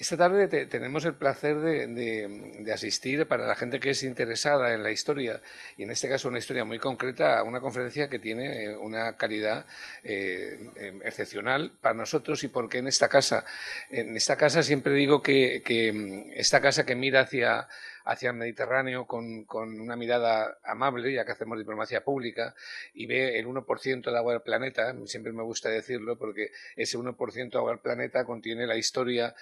Esta tarde tenemos el placer de asistir, para la gente que es interesada en la historia, y en este caso una historia muy concreta, a una conferencia que tiene una calidad excepcional para nosotros. Y porque en esta casa siempre digo que esta casa que mira hacia el Mediterráneo con una mirada amable, ya que hacemos diplomacia pública, y ve el 1% de agua del planeta, siempre me gusta decirlo, porque ese 1% de agua del planeta contiene la historia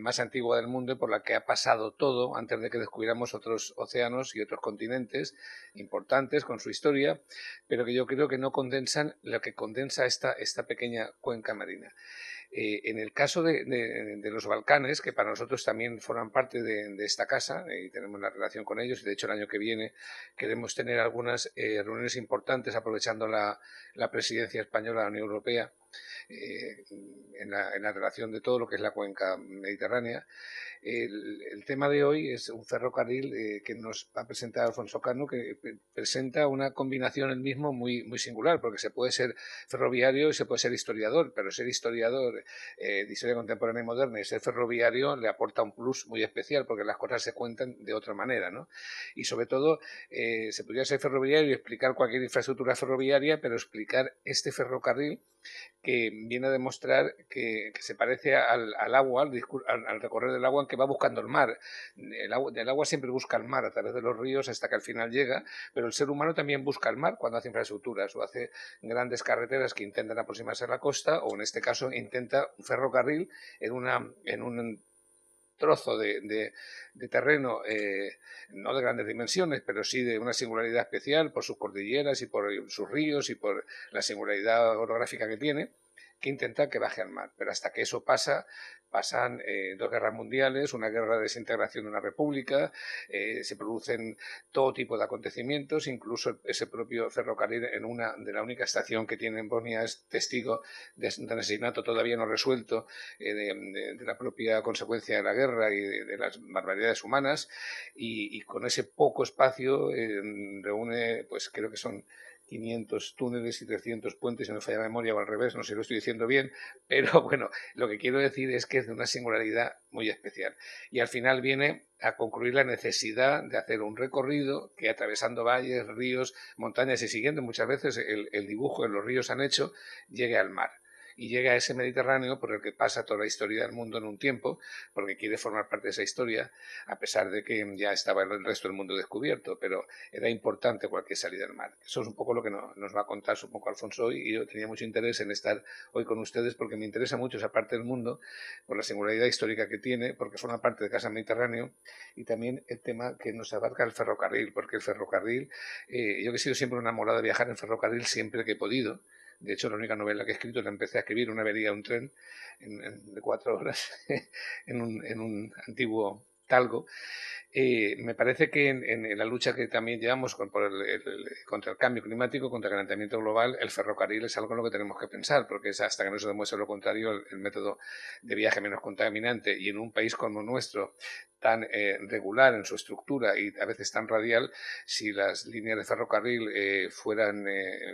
más antigua del mundo, por la que ha pasado todo antes de que descubriéramos otros océanos y otros continentes importantes con su historia, pero que yo creo que no condensan lo que condensa esta pequeña cuenca marina. En el caso de los Balcanes, que para nosotros también forman parte de esta casa y tenemos una relación con ellos, y de hecho el año que viene queremos tener algunas reuniones importantes aprovechando la presidencia española de la Unión Europea, en la relación de todo lo que es la cuenca mediterránea. El tema de hoy es un ferrocarril que nos va a presentar Alfonso Cano, que presenta una combinación el mismo muy singular, porque se puede ser ferroviario y se puede ser historiador, pero ser historiador de historia contemporánea y moderna y ser ferroviario le aporta un plus muy especial, porque las cosas se cuentan de otra manera, ¿no? Y sobre todo se podría ser ferroviario y explicar cualquier infraestructura ferroviaria, pero explicar este ferrocarril que viene a demostrar que se parece al agua, al recorrer del agua, que va buscando el mar. El agua siempre busca el mar a través de los ríos hasta que al final llega, pero el ser humano también busca el mar cuando hace infraestructuras o hace grandes carreteras que intentan aproximarse a la costa, o en este caso intenta un ferrocarril en un trozo de terreno, no de grandes dimensiones, pero sí de una singularidad especial por sus cordilleras y por sus ríos y por la singularidad orográfica que tiene, que intenta que baje al mar. Pero hasta que eso pasan 2 guerras mundiales, una guerra de desintegración de una república, se producen todo tipo de acontecimientos, incluso ese propio ferrocarril de la única estación que tiene en Bosnia es testigo de un asesinato todavía no resuelto, de la propia consecuencia de la guerra y de las barbaridades humanas, y con ese poco espacio reúne, pues creo que son 500 túneles y 300 puentes, si no falla la memoria, o al revés, no sé si lo estoy diciendo bien, pero bueno, lo que quiero decir es que es de una singularidad muy especial. Y al final viene a concluir la necesidad de hacer un recorrido que, atravesando valles, ríos, montañas y siguiendo muchas veces el dibujo que los ríos han hecho, llegue al mar. Y llega a ese Mediterráneo por el que pasa toda la historia del mundo en un tiempo, porque quiere formar parte de esa historia, a pesar de que ya estaba el resto del mundo descubierto, pero era importante cualquier salida al mar. Eso es un poco lo que nos va a contar un poco Alfonso hoy, y yo tenía mucho interés en estar hoy con ustedes porque me interesa mucho esa parte del mundo, por la singularidad histórica que tiene, porque forma parte de Casa Mediterráneo, y también el tema que nos abarca el ferrocarril, porque el ferrocarril, yo que he sido siempre enamorado de viajar en ferrocarril siempre que he podido. De hecho, la única novela que he escrito la empecé a escribir una avería, un tren de 4 horas en un antiguo Talgo. Me parece que en la lucha que también llevamos contra el cambio climático, contra el calentamiento global, el ferrocarril es algo en lo que tenemos que pensar, porque es hasta que no se demuestre lo contrario el método de viaje menos contaminante. Y en un país como nuestro, tan regular en su estructura y a veces tan radial, si las líneas de ferrocarril fueran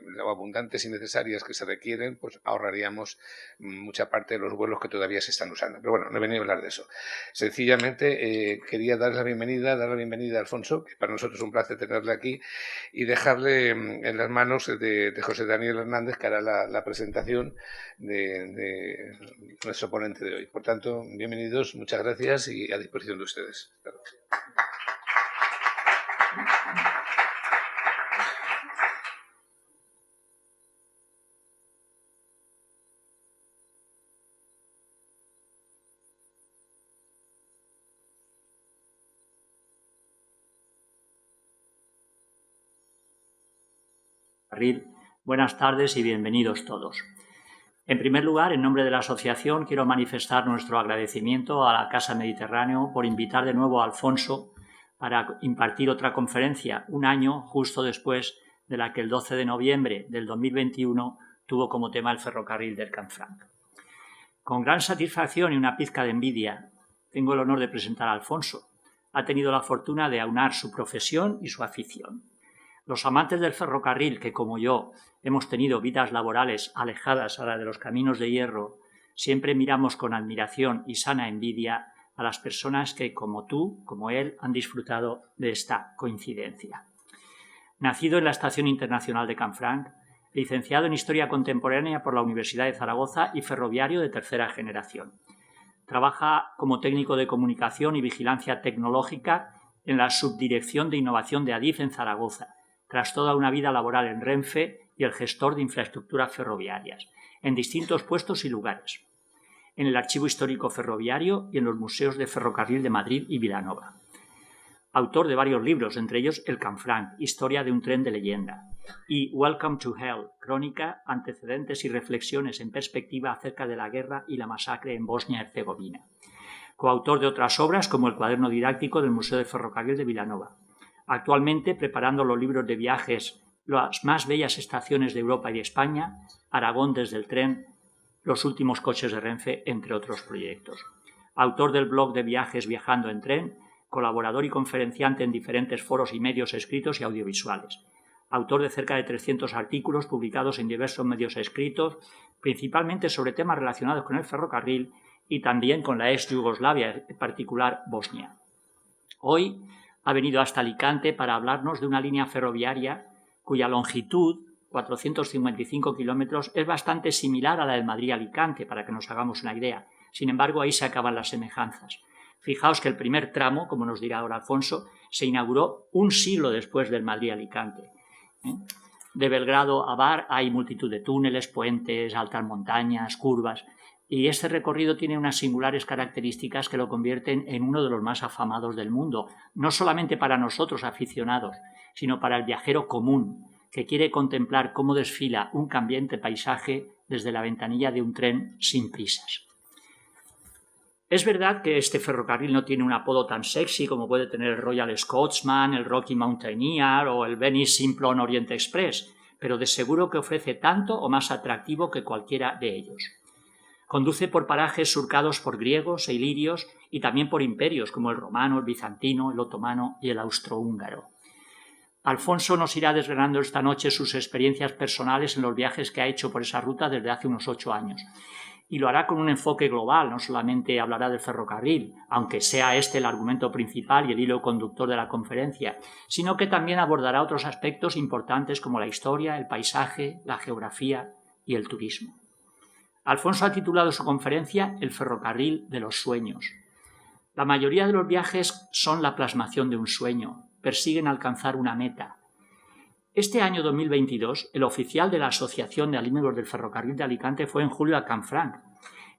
lo abundantes y necesarias que se requieren, pues ahorraríamos mucha parte de los vuelos que todavía se están usando. Pero bueno, no he venido a hablar de eso. Sencillamente quería dar la bienvenida a Alfonso, que para nosotros es un placer tenerle aquí, y dejarle en las manos de José Daniel Hernández, que hará la presentación de nuestro ponente de hoy. Por tanto, bienvenidos, muchas gracias y a disposición de ustedes. Buenas tardes y bienvenidos todos. En primer lugar, en nombre de la asociación, quiero manifestar nuestro agradecimiento a la Casa Mediterráneo por invitar de nuevo a Alfonso para impartir otra conferencia, un año justo después de la que el 12 de noviembre del 2021 tuvo como tema el ferrocarril del Canfranc. Con gran satisfacción y una pizca de envidia, tengo el honor de presentar a Alfonso. Ha tenido la fortuna de aunar su profesión y su afición. Los amantes del ferrocarril, que como yo hemos tenido vidas laborales alejadas a la de los caminos de hierro, siempre miramos con admiración y sana envidia a las personas que, como tú, como él, han disfrutado de esta coincidencia. Nacido en la Estación Internacional de Canfranc, licenciado en Historia Contemporánea por la Universidad de Zaragoza y ferroviario de tercera generación. Trabaja como técnico de comunicación y vigilancia tecnológica en la Subdirección de Innovación de Adif en Zaragoza, tras toda una vida laboral en Renfe y el gestor de infraestructuras ferroviarias, en distintos puestos y lugares, en el Archivo Histórico Ferroviario y en los museos de Ferrocarril de Madrid y Vilanova. Autor de varios libros, entre ellos El Canfranc, Historia de un tren de leyenda, y Welcome to Hell, crónica, antecedentes y reflexiones en perspectiva acerca de la guerra y la masacre en Bosnia-Herzegovina. Coautor de otras obras como el cuaderno didáctico del Museo del Ferrocarril de Vilanova. Actualmente preparando los libros de viajes Las más bellas estaciones de Europa y de España, Aragón desde el tren, Los últimos coches de Renfe, entre otros proyectos. Autor del blog de viajes Viajando en tren, colaborador y conferenciante en diferentes foros y medios escritos y audiovisuales. Autor de cerca de 300 artículos publicados en diversos medios escritos, principalmente sobre temas relacionados con el ferrocarril y también con la ex Yugoslavia, en particular Bosnia. Hoy ha venido hasta Alicante para hablarnos de una línea ferroviaria cuya longitud, 455 kilómetros, es bastante similar a la del Madrid-Alicante, para que nos hagamos una idea. Sin embargo, ahí se acaban las semejanzas. Fijaos que el primer tramo, como nos dirá ahora Alfonso, se inauguró un siglo después del Madrid-Alicante. De Belgrado a Bar hay multitud de túneles, puentes, altas montañas, curvas, y este recorrido tiene unas singulares características que lo convierten en uno de los más afamados del mundo, no solamente para nosotros aficionados, sino para el viajero común, que quiere contemplar cómo desfila un cambiante paisaje desde la ventanilla de un tren sin prisas. Es verdad que este ferrocarril no tiene un apodo tan sexy como puede tener el Royal Scotsman, el Rocky Mountaineer o el Venice Simplon Orient Express, pero de seguro que ofrece tanto o más atractivo que cualquiera de ellos. Conduce por parajes surcados por griegos e ilirios y también por imperios como el romano, el bizantino, el otomano y el austrohúngaro. Alfonso nos irá desgranando esta noche sus experiencias personales en los viajes que ha hecho por esa ruta desde hace unos 8 años. Y lo hará con un enfoque global, no solamente hablará del ferrocarril, aunque sea este el argumento principal y el hilo conductor de la conferencia, sino que también abordará otros aspectos importantes como la historia, el paisaje, la geografía y el turismo. Alfonso ha titulado su conferencia El ferrocarril de los sueños. La mayoría de los viajes son la plasmación de un sueño, persiguen alcanzar una meta. Este año 2022, el oficial de la Asociación de Amigos del Ferrocarril de Alicante fue en julio a Canfranc,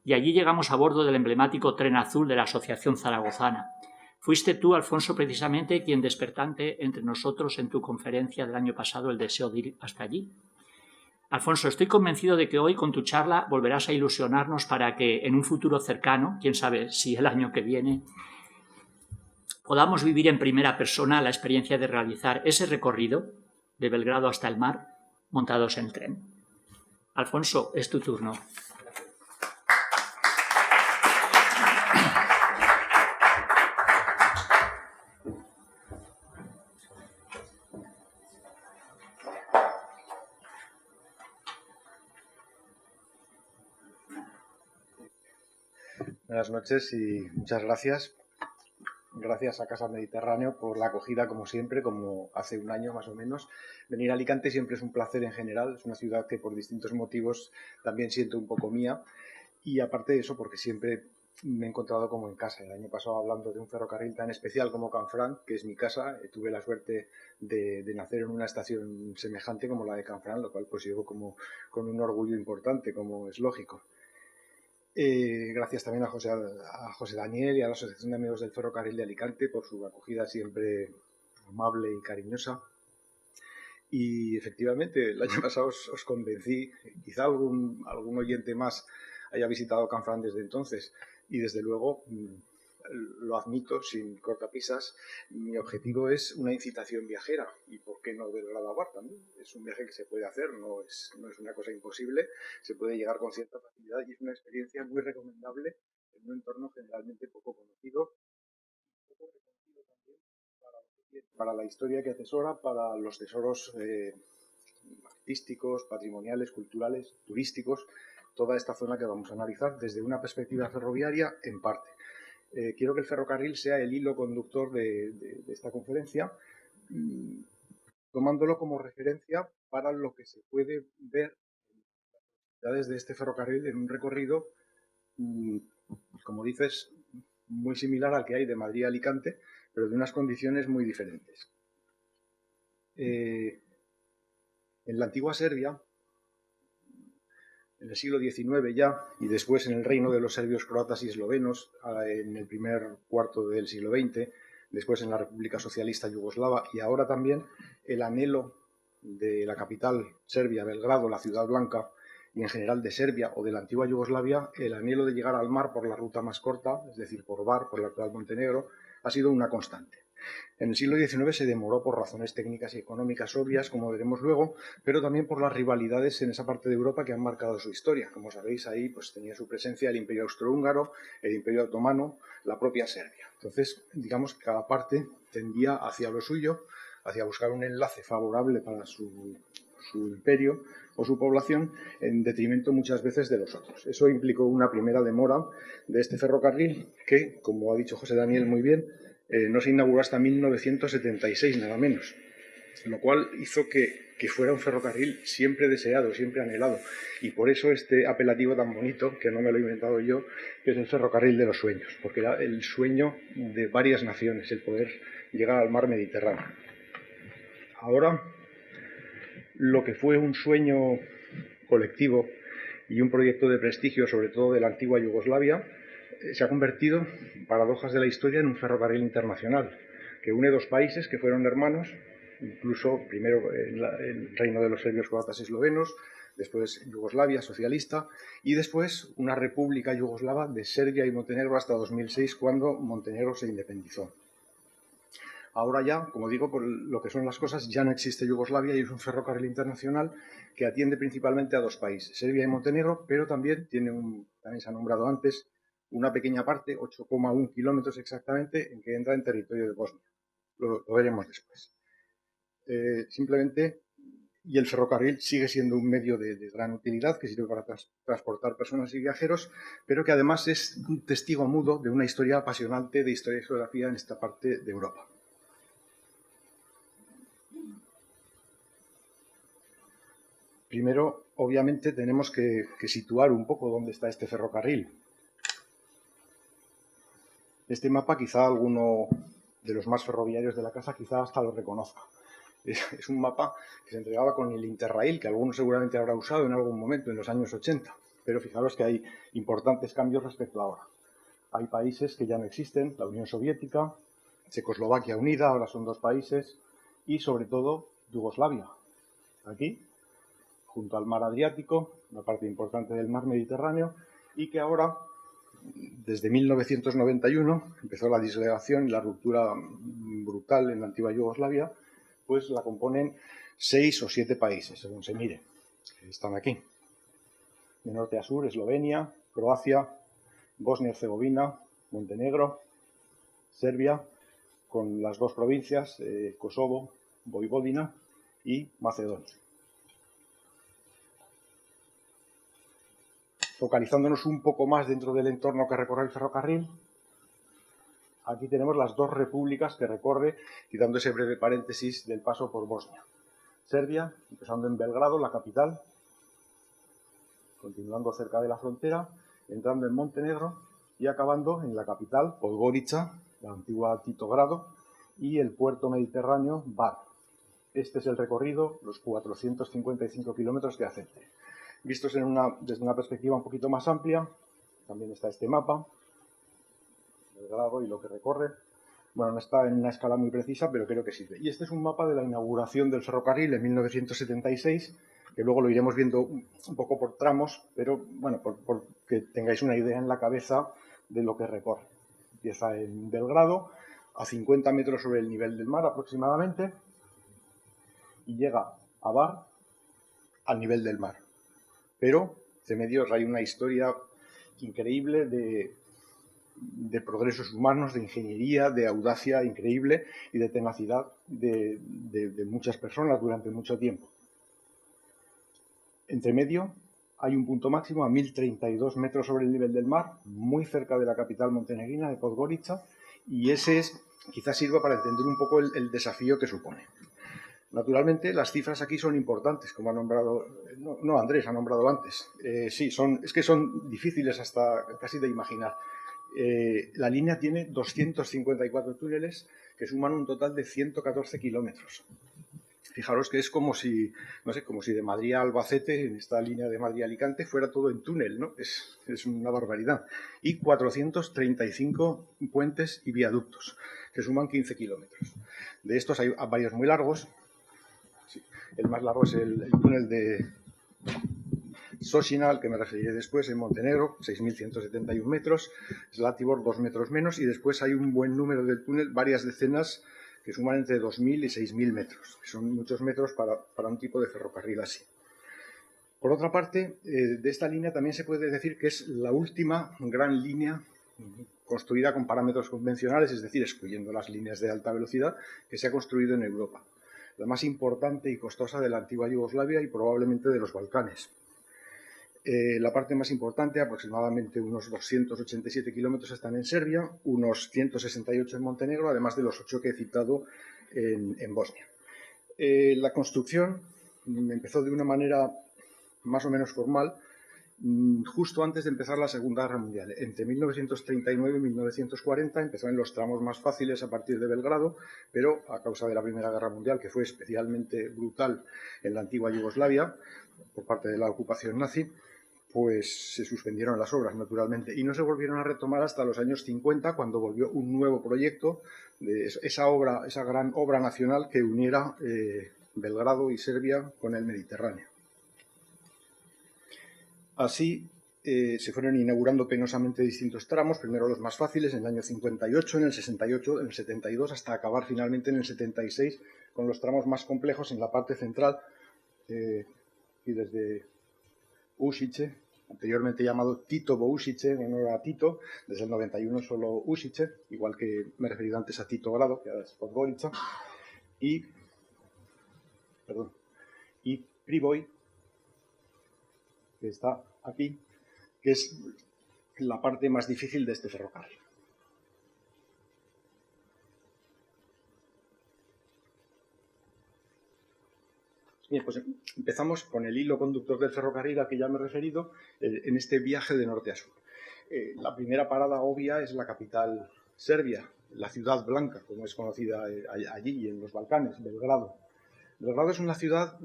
y allí llegamos a bordo del emblemático tren azul de la Asociación Zaragozana. Fuiste tú, Alfonso, precisamente quien despertaste entre nosotros en tu conferencia del año pasado el deseo de ir hasta allí. Alfonso, estoy convencido de que hoy con tu charla volverás a ilusionarnos para que en un futuro cercano, quién sabe si el año que viene, podamos vivir en primera persona la experiencia de realizar ese recorrido de Belgrado hasta el mar, montados en tren. Alfonso, es tu turno. Buenas noches y muchas gracias. Gracias a Casa Mediterráneo por la acogida, como siempre, como hace un año más o menos. Venir a Alicante siempre es un placer en general. Es una ciudad que por distintos motivos también siento un poco mía. Y aparte de eso, porque siempre me he encontrado como en casa. El año pasado, hablando de un ferrocarril tan especial como Canfranc, que es mi casa, tuve la suerte de nacer en una estación semejante como la de Canfranc, lo cual pues llevo como con un orgullo importante, como es lógico. Gracias también a José Daniel y a la Asociación de Amigos del Ferrocarril de Alicante por su acogida siempre amable y cariñosa. Y efectivamente, el año pasado os convencí, quizá algún oyente más haya visitado Canfranc desde entonces, y desde luego, lo admito sin cortapisas, mi objetivo es una incitación viajera, y por qué no Belgrado a Bar también. Es un viaje que se puede hacer, no es una cosa imposible, se puede llegar con cierta facilidad y es una experiencia muy recomendable en un entorno generalmente poco conocido, poco reconocido también para la historia que atesora, para los tesoros artísticos, patrimoniales, culturales, turísticos, toda esta zona que vamos a analizar desde una perspectiva ferroviaria en parte. quiero que el ferrocarril sea el hilo conductor de esta conferencia, tomándolo como referencia para lo que se puede ver desde este ferrocarril en un recorrido, como dices, muy similar al que hay de Madrid a Alicante, pero de unas condiciones muy diferentes. En la antigua Serbia, en el siglo XIX ya, y después en el reino de los serbios, croatas y eslovenos, en el primer cuarto del siglo XX, después en la República Socialista Yugoslava, y ahora también el anhelo de la capital serbia, Belgrado, la ciudad blanca, y en general de Serbia o de la antigua Yugoslavia, el anhelo de llegar al mar por la ruta más corta, es decir, por Bar, por el actual Montenegro, ha sido una constante. En el siglo XIX se demoró por razones técnicas y económicas obvias, como veremos luego, pero también por las rivalidades en esa parte de Europa que han marcado su historia. Como sabéis, ahí pues, tenía su presencia el Imperio Austrohúngaro, el Imperio Otomano, la propia Serbia. Entonces, digamos que cada parte tendía hacia lo suyo, hacia buscar un enlace favorable para su imperio o su población, en detrimento muchas veces de los otros. Eso implicó una primera demora de este ferrocarril que, como ha dicho José Daniel muy bien, no se inauguró hasta 1976, nada menos, lo cual hizo que fuera un ferrocarril siempre deseado, siempre anhelado, y por eso este apelativo tan bonito, que no me lo he inventado yo, que es el ferrocarril de los sueños, porque era el sueño de varias naciones, el poder llegar al mar Mediterráneo. Ahora, lo que fue un sueño colectivo y un proyecto de prestigio, sobre todo de la antigua Yugoslavia, se ha convertido, paradojas de la historia, en un ferrocarril internacional que une dos países que fueron hermanos, incluso primero el reino de los serbios, croatas y eslovenos, después Yugoslavia socialista y después una república yugoslava de Serbia y Montenegro hasta 2006, cuando Montenegro se independizó. Ahora ya, como digo, por lo que son las cosas, ya no existe Yugoslavia y es un ferrocarril internacional que atiende principalmente a dos países, Serbia y Montenegro, pero también tiene también se ha nombrado antes, una pequeña parte, 8,1 kilómetros exactamente, en que entra en territorio de Bosnia. Lo veremos después. Simplemente, y el ferrocarril sigue siendo un medio de gran utilidad que sirve para transportar personas y viajeros, pero que además es un testigo mudo de una historia apasionante de historia y geografía en esta parte de Europa. Primero, obviamente, tenemos que situar un poco dónde está este ferrocarril. Este mapa, quizá alguno de los más ferroviarios de la casa, quizá hasta lo reconozca. Es un mapa que se entregaba con el Interrail, que alguno seguramente habrá usado en algún momento en los años 80. Pero fijaros que hay importantes cambios respecto a ahora. Hay países que ya no existen, la Unión Soviética, Checoslovaquia unida, ahora son dos países, y sobre todo Yugoslavia. Aquí, junto al mar Adriático, una parte importante del mar Mediterráneo, y que ahora, desde 1991, empezó la disgregación y la ruptura brutal en la antigua Yugoslavia, pues la componen 6 o 7 países, según se mire, que están aquí. De norte a sur, Eslovenia, Croacia, Bosnia-Herzegovina, Montenegro, Serbia, con las dos provincias, Kosovo, Voivodina y Macedonia. Focalizándonos un poco más dentro del entorno que recorre el ferrocarril, aquí tenemos las dos repúblicas que recorre, quitando ese breve paréntesis del paso por Bosnia. Serbia, empezando en Belgrado, la capital, continuando cerca de la frontera, entrando en Montenegro y acabando en la capital, Podgorica, la antigua Titogrado, y el puerto mediterráneo, Bar. Este es el recorrido, los 455 kilómetros que hace. Vistos desde una perspectiva un poquito más amplia, también está este mapa, Belgrado y lo que recorre. Bueno, no está en una escala muy precisa, pero creo que sirve. Y este es un mapa de la inauguración del ferrocarril en 1976, que luego lo iremos viendo un poco por tramos, pero bueno, por que tengáis una idea en la cabeza de lo que recorre. Empieza en Belgrado, a 50 metros sobre el nivel del mar aproximadamente, y llega a Bar al nivel del mar. Pero, de medio, hay una historia increíble de progresos humanos, de ingeniería, de audacia increíble y de tenacidad de muchas personas durante mucho tiempo. Entre medio Hay un punto máximo a 1032 metros sobre el nivel del mar, muy cerca de la capital montenegrina, de Podgorica, y ese quizás sirva para entender un poco el desafío que supone. Naturalmente, las cifras aquí son importantes, como ha nombrado, no Andrés ha nombrado antes. Sí, es que son difíciles hasta casi de imaginar. La línea tiene 254 túneles que suman un total de 114 kilómetros. Fijaros que es como si, no sé, como si de Madrid a Albacete, en esta línea de Madrid a Alicante, fuera todo en túnel, ¿no? Es una barbaridad. Y 435 puentes y viaductos, que suman 15 kilómetros. De estos hay varios muy largos. Sí, el más largo es el túnel de Sošina, al que me referiré después, en Montenegro, 6.171 metros, Zlatibor 2 metros menos, y después hay un buen número del túnel, varias decenas, que suman entre 2.000 y 6.000 metros, que son muchos metros para un tipo de ferrocarril así. Por otra parte, de esta línea también se puede decir que es la última gran línea construida con parámetros convencionales, es decir, excluyendo las líneas de alta velocidad, que se ha construido en Europa. La más importante y costosa de la antigua Yugoslavia y probablemente de los Balcanes. La parte más importante, aproximadamente unos 287 kilómetros, están en Serbia, unos 168 en Montenegro, además de los 8 que he citado en Bosnia. La construcción empezó de una manera más o menos formal justo antes de empezar la Segunda Guerra Mundial. Entre 1939 y 1940 empezó en los tramos más fáciles a partir de Belgrado, pero a causa de la Primera Guerra Mundial, que fue especialmente brutal en la antigua Yugoslavia por parte de la ocupación nazi, pues se suspendieron las obras, naturalmente, y no se volvieron a retomar hasta los años 50, cuando volvió un nuevo proyecto, de esa gran obra nacional que uniera Belgrado y Serbia con el Mediterráneo. Así se fueron inaugurando penosamente distintos tramos, primero los más fáciles en el año 58, en el 68, en el 72, hasta acabar finalmente en el 76 con los tramos más complejos en la parte central, y desde Ušiće, anteriormente llamado Titovo Ušiće, en honor a Tito, desde el 91 solo Ušiće, igual que me he referido antes a Tito Grado, que ahora es Podgorica, y Priboj, que está aquí, que es la parte más difícil de este ferrocarril. Bien, pues empezamos con el hilo conductor del ferrocarril al que ya me he referido, en este viaje de norte a sur. La primera parada obvia es la capital serbia, la ciudad blanca, como es conocida allí en los Balcanes, Belgrado. Belgrado es una ciudad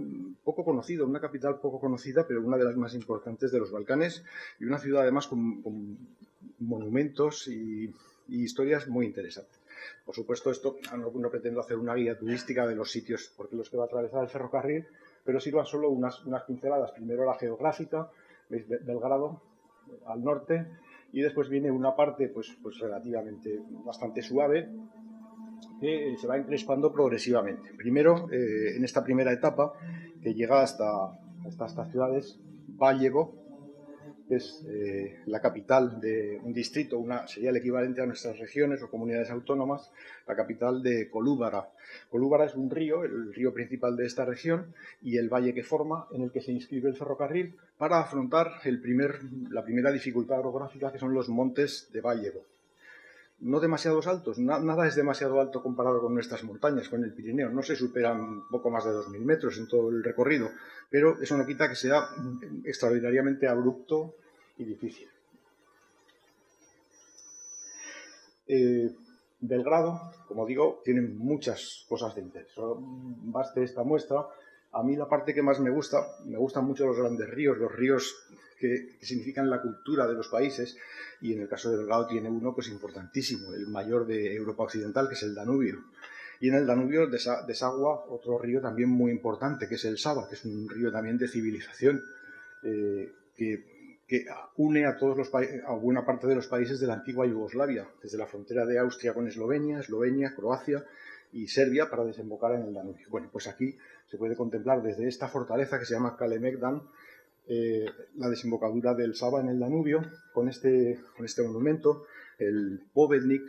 poco conocida, una capital poco conocida, pero una de las más importantes de los Balcanes, y una ciudad además con monumentos y historias muy interesantes. Por supuesto, esto no pretendo hacer una guía turística de los sitios por los que va a atravesar el ferrocarril, pero sirvan solo unas pinceladas. Primero la geográfica, ¿veis? Belgrado al norte, y después viene una parte pues relativamente bastante suave, que se va encrespando progresivamente. Primero, en esta primera etapa, que llega hasta estas ciudades, Valjevo, que es la capital de un distrito, sería el equivalente a nuestras regiones o comunidades autónomas, la capital de Kolubara. Kolubara es un río, el río principal de esta región, y el valle que forma, en el que se inscribe el ferrocarril, para afrontar la primera dificultad orográfica, que son los montes de Valjevo. No demasiados altos, nada es demasiado alto comparado con nuestras montañas, con el Pirineo. No se superan poco más de 2.000 metros en todo el recorrido, pero eso no quita que sea extraordinariamente abrupto y difícil. Belgrado, como digo, tiene muchas cosas de interés. Baste esta muestra. A mí la parte que más me gustan mucho los grandes ríos, los ríos que significan la cultura de los países, y en el caso de Belgrado tiene uno pues importantísimo, el mayor de Europa Occidental, que es el Danubio. Y en el Danubio desagua otro río también muy importante, que es el Sava, que es un río también de civilización, que une a buena parte de los países de la antigua Yugoslavia, desde la frontera de Austria con Eslovenia, Croacia y Serbia, para desembocar en el Danubio. Bueno, pues aquí se puede contemplar desde esta fortaleza que se llama Kalemegdan, la desembocadura del Sava en el Danubio, con este monumento, el Povednik,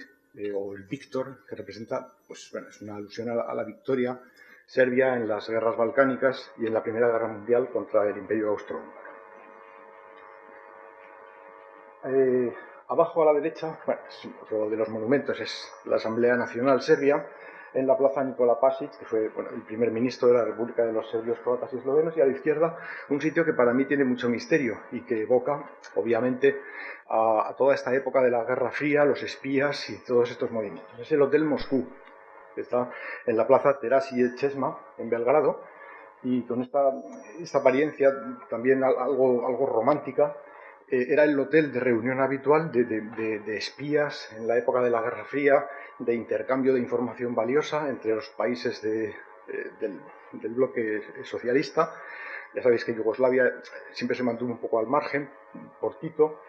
o el Víctor, que representa, pues bueno, es una alusión a la victoria serbia en las guerras balcánicas y en la Primera Guerra Mundial contra el Imperio Austrohúngaro. Abajo a la derecha, bueno, otro de los monumentos es la Asamblea Nacional Serbia, en la plaza Nikola Pasic, que fue el primer ministro de la República de los Serbios, Croatas y Eslovenos, y a la izquierda un sitio que para mí tiene mucho misterio y que evoca, obviamente, a toda esta época de la Guerra Fría, los espías y todos estos movimientos. Es el Hotel Moscú, que está en la plaza Terasiye Chesma, en Belgrado, y con esta apariencia también algo romántica. Era el hotel de reunión habitual de espías en la época de la Guerra Fría, de intercambio de información valiosa entre los países del bloque socialista. Ya sabéis que Yugoslavia siempre se mantuvo un poco al margen por Tito,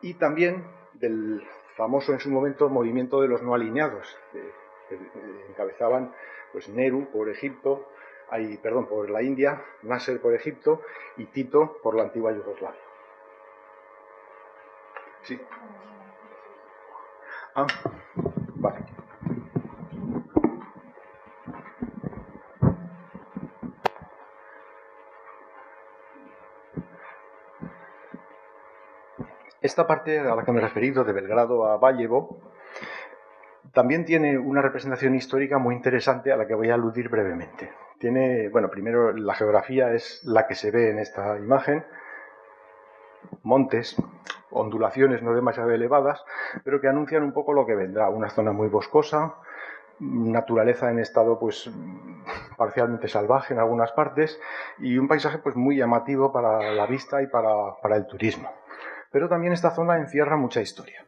y también del famoso en su momento movimiento de los no alineados, que encabezaban pues Nehru por Egipto, por la India, Nasser por Egipto y Tito por la antigua Yugoslavia. Sí. Vale. Esta parte a la que me he referido, de Belgrado a Valjevo, también tiene una representación histórica muy interesante a la que voy a aludir brevemente. Primero la geografía es la que se ve en esta imagen. Montes, ondulaciones no demasiado elevadas, pero que anuncian un poco lo que vendrá. Una zona muy boscosa, naturaleza en estado pues parcialmente salvaje en algunas partes, y un paisaje pues muy llamativo para la vista y para el turismo. Pero también esta zona encierra mucha historia.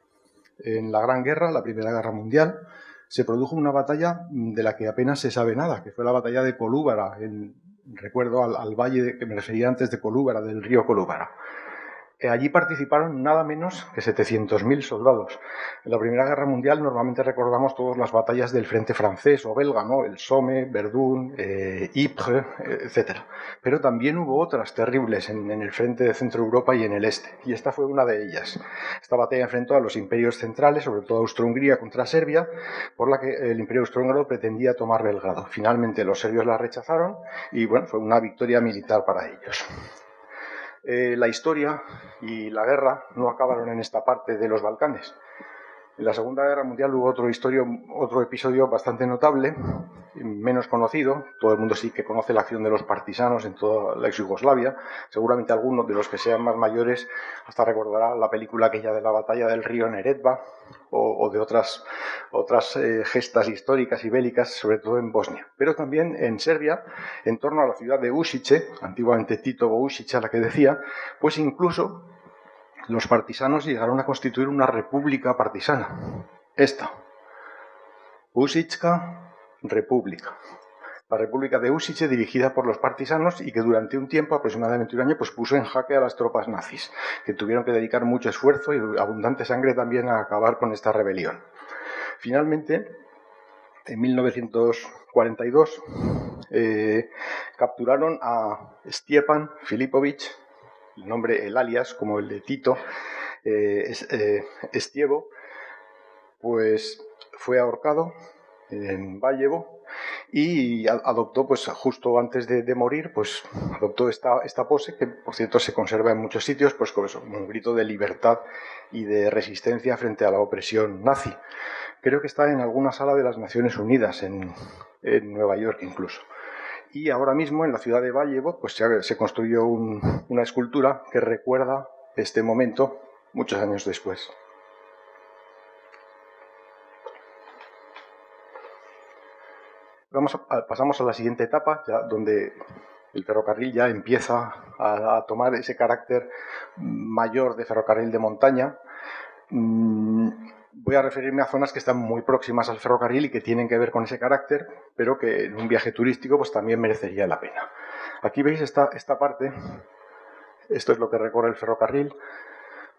En la Gran Guerra, la Primera Guerra Mundial, se produjo una batalla de la que apenas se sabe nada, que fue la batalla de Kolubara, recuerdo al valle que me refería antes de Kolubara, del río Kolubara. Allí participaron nada menos que 700.000 soldados. En la Primera Guerra Mundial normalmente recordamos todas las batallas del frente francés o belga, ¿no? El Somme, Verdun, Ypres, etc. Pero también hubo otras terribles en el frente de Centro Europa y en el este, y esta fue una de ellas. Esta batalla enfrentó a los imperios centrales, sobre todo Austro-Hungría contra Serbia, por la que el imperio austrohúngaro pretendía tomar Belgrado. Finalmente los serbios la rechazaron y fue una victoria militar para ellos. La historia y la guerra no acabaron en esta parte de los Balcanes. En la Segunda Guerra Mundial hubo otro episodio bastante notable, menos conocido. Todo el mundo sí que conoce la acción de los partisanos en toda la ex Yugoslavia. Seguramente algunos de los que sean más mayores hasta recordará la película aquella de la batalla del río Neretva o de otras gestas históricas y bélicas, sobre todo en Bosnia. Pero también en Serbia, en torno a la ciudad de Ušice, antiguamente Titovo Ušice, a la que decía, pues incluso los partisanos llegaron a constituir una república partisana. Esta, Ušićka República. La República de Ušice, dirigida por los partisanos y que durante un tiempo, aproximadamente un año, pues puso en jaque a las tropas nazis, que tuvieron que dedicar mucho esfuerzo y abundante sangre también a acabar con esta rebelión. Finalmente, en 1942, capturaron a Stjepan Filipović, el alias, como el de Tito, Stjevo, pues fue ahorcado en Valjevo y adoptó, pues justo antes de morir, pues adoptó esta pose, que por cierto se conserva en muchos sitios, pues como un grito de libertad y de resistencia frente a la opresión nazi. Creo que está en alguna sala de las Naciones Unidas, en Nueva York incluso. Y ahora mismo en la ciudad de Valjevo pues se construyó una escultura que recuerda este momento muchos años después. Pasamos a la siguiente etapa, ya donde el ferrocarril ya empieza a tomar ese carácter mayor de ferrocarril de montaña. Voy a referirme a zonas que están muy próximas al ferrocarril y que tienen que ver con ese carácter, pero que en un viaje turístico pues también merecería la pena. Aquí veis esta parte, esto es lo que recorre el ferrocarril,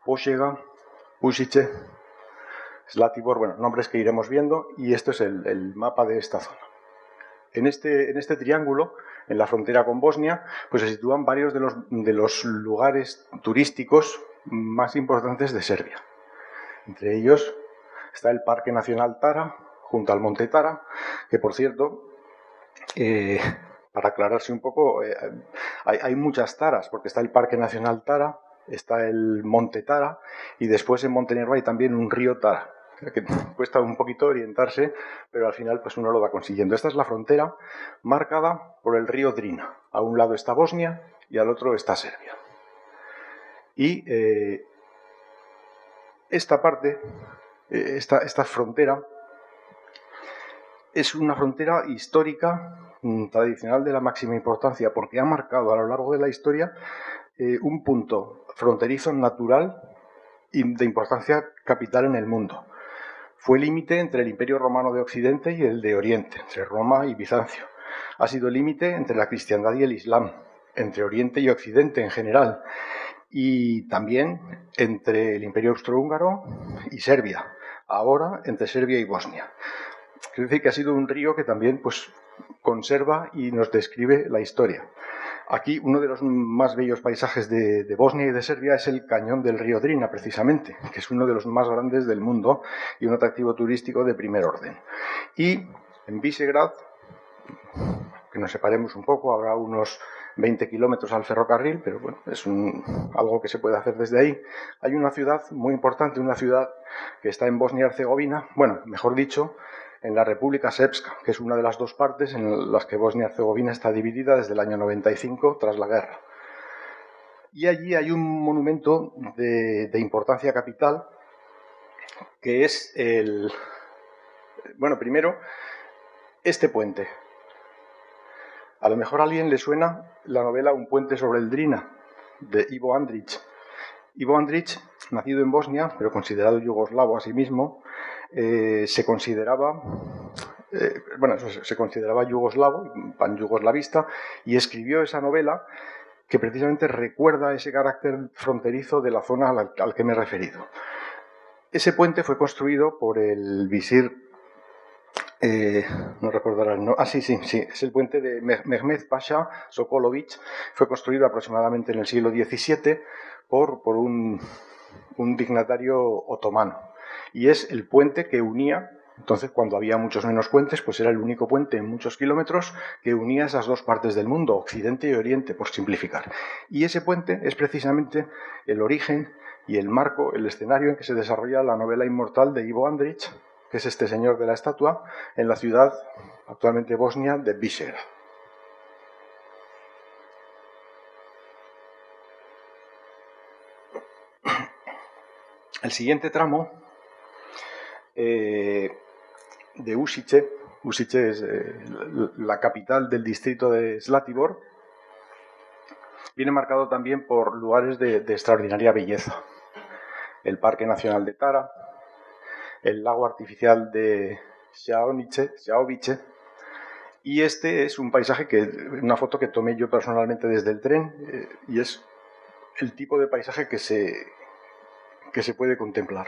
Požega, Ušice, Zlatibor, nombres que iremos viendo, y esto es el mapa de esta zona. En este triángulo, en la frontera con Bosnia, pues se sitúan varios de los lugares turísticos más importantes de Serbia. Entre ellos está el Parque Nacional Tara, junto al Monte Tara, que por cierto, para aclararse un poco, hay muchas taras, porque está el Parque Nacional Tara, está el monte Tara y después en Montenerva hay también un río Tara, que cuesta un poquito orientarse, pero al final pues uno lo va consiguiendo. Esta es la frontera marcada por el río Drina. A un lado está Bosnia y al otro está Serbia. Y esta parte, esta frontera, es una frontera histórica tradicional de la máxima importancia porque ha marcado a lo largo de la historia un punto fronterizo natural y de importancia capital en el mundo. Fue límite entre el Imperio Romano de Occidente y el de Oriente, entre Roma y Bizancio. Ha sido límite entre la cristiandad y el Islam, entre Oriente y Occidente en general, y también entre el Imperio Austrohúngaro y Serbia, ahora entre Serbia y Bosnia. Quiero decir que ha sido un río que también pues, conserva y nos describe la historia. Aquí uno de los más bellos paisajes de Bosnia y de Serbia es el cañón del río Drina, precisamente, que es uno de los más grandes del mundo y un atractivo turístico de primer orden. Y en Visegrad, que nos separemos un poco, habrá unos 20 kilómetros al ferrocarril, pero bueno, es algo que se puede hacer desde ahí. Hay una ciudad muy importante, una ciudad que está en Bosnia y Herzegovina, bueno, mejor dicho, en la República Srpska, que es una de las dos partes en las que Bosnia y Herzegovina está dividida desde el año 95 tras la guerra. Y allí hay un monumento de importancia capital que es bueno, primero, este puente. A lo mejor a alguien le suena la novela Un puente sobre el Drina, de Ivo Andrić. Ivo Andrić, nacido en Bosnia, pero considerado yugoslavo a sí mismo, se consideraba yugoslavo, pan-yugoslavista, y escribió esa novela que precisamente recuerda ese carácter fronterizo de la zona al que me he referido. Ese puente fue construido por el visir, no recordará el nombre, sí, es el puente de Mehmed Pasha Sokolovic, fue construido aproximadamente en el siglo XVII por un dignatario otomano. Y es el puente que unía, entonces cuando había muchos menos puentes, pues era el único puente en muchos kilómetros que unía esas dos partes del mundo, Occidente y Oriente, por simplificar. Y ese puente es precisamente el origen y el marco, el escenario en que se desarrolla la novela inmortal de Ivo Andrić, que es este señor de la estatua, en la ciudad actualmente bosnia de Visegrad. El siguiente tramo de Usice. Usice es la capital del distrito de Zlatibor. Viene marcado también por lugares de extraordinaria belleza. El Parque Nacional de Tara, el lago artificial de Šaovice, y este es un paisaje una foto que tomé yo personalmente desde el tren, y es el tipo de paisaje que se puede contemplar.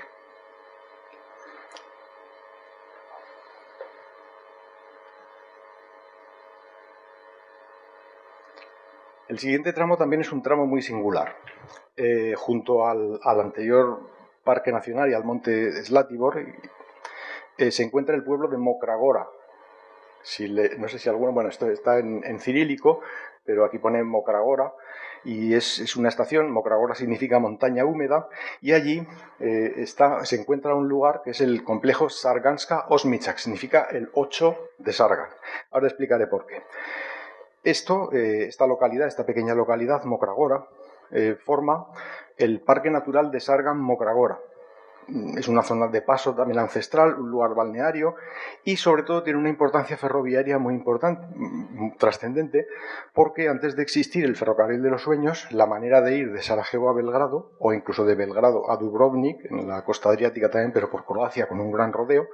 El siguiente tramo también es un tramo muy singular. Junto al anterior Parque Nacional y al monte Zlatibor se encuentra el pueblo de Mokra-Gora. No sé si alguno, bueno, esto está en cirílico, pero aquí pone Mokra-Gora, y es una estación. Mokra-Gora significa montaña húmeda, y allí se encuentra un lugar que es el complejo Sarganska Osmica, que significa el 8 de Sargan. Ahora explicaré por qué. Esta pequeña localidad, Mokra-Gora, forma el Parque Natural de Sargan-Mokra-Gora. Es una zona de paso también ancestral, un lugar balneario, y sobre todo tiene una importancia ferroviaria muy importante, trascendente, porque antes de existir el ferrocarril de los sueños, la manera de ir de Sarajevo a Belgrado, o incluso de Belgrado a Dubrovnik, en la costa adriática también, pero por Croacia con un gran rodeo,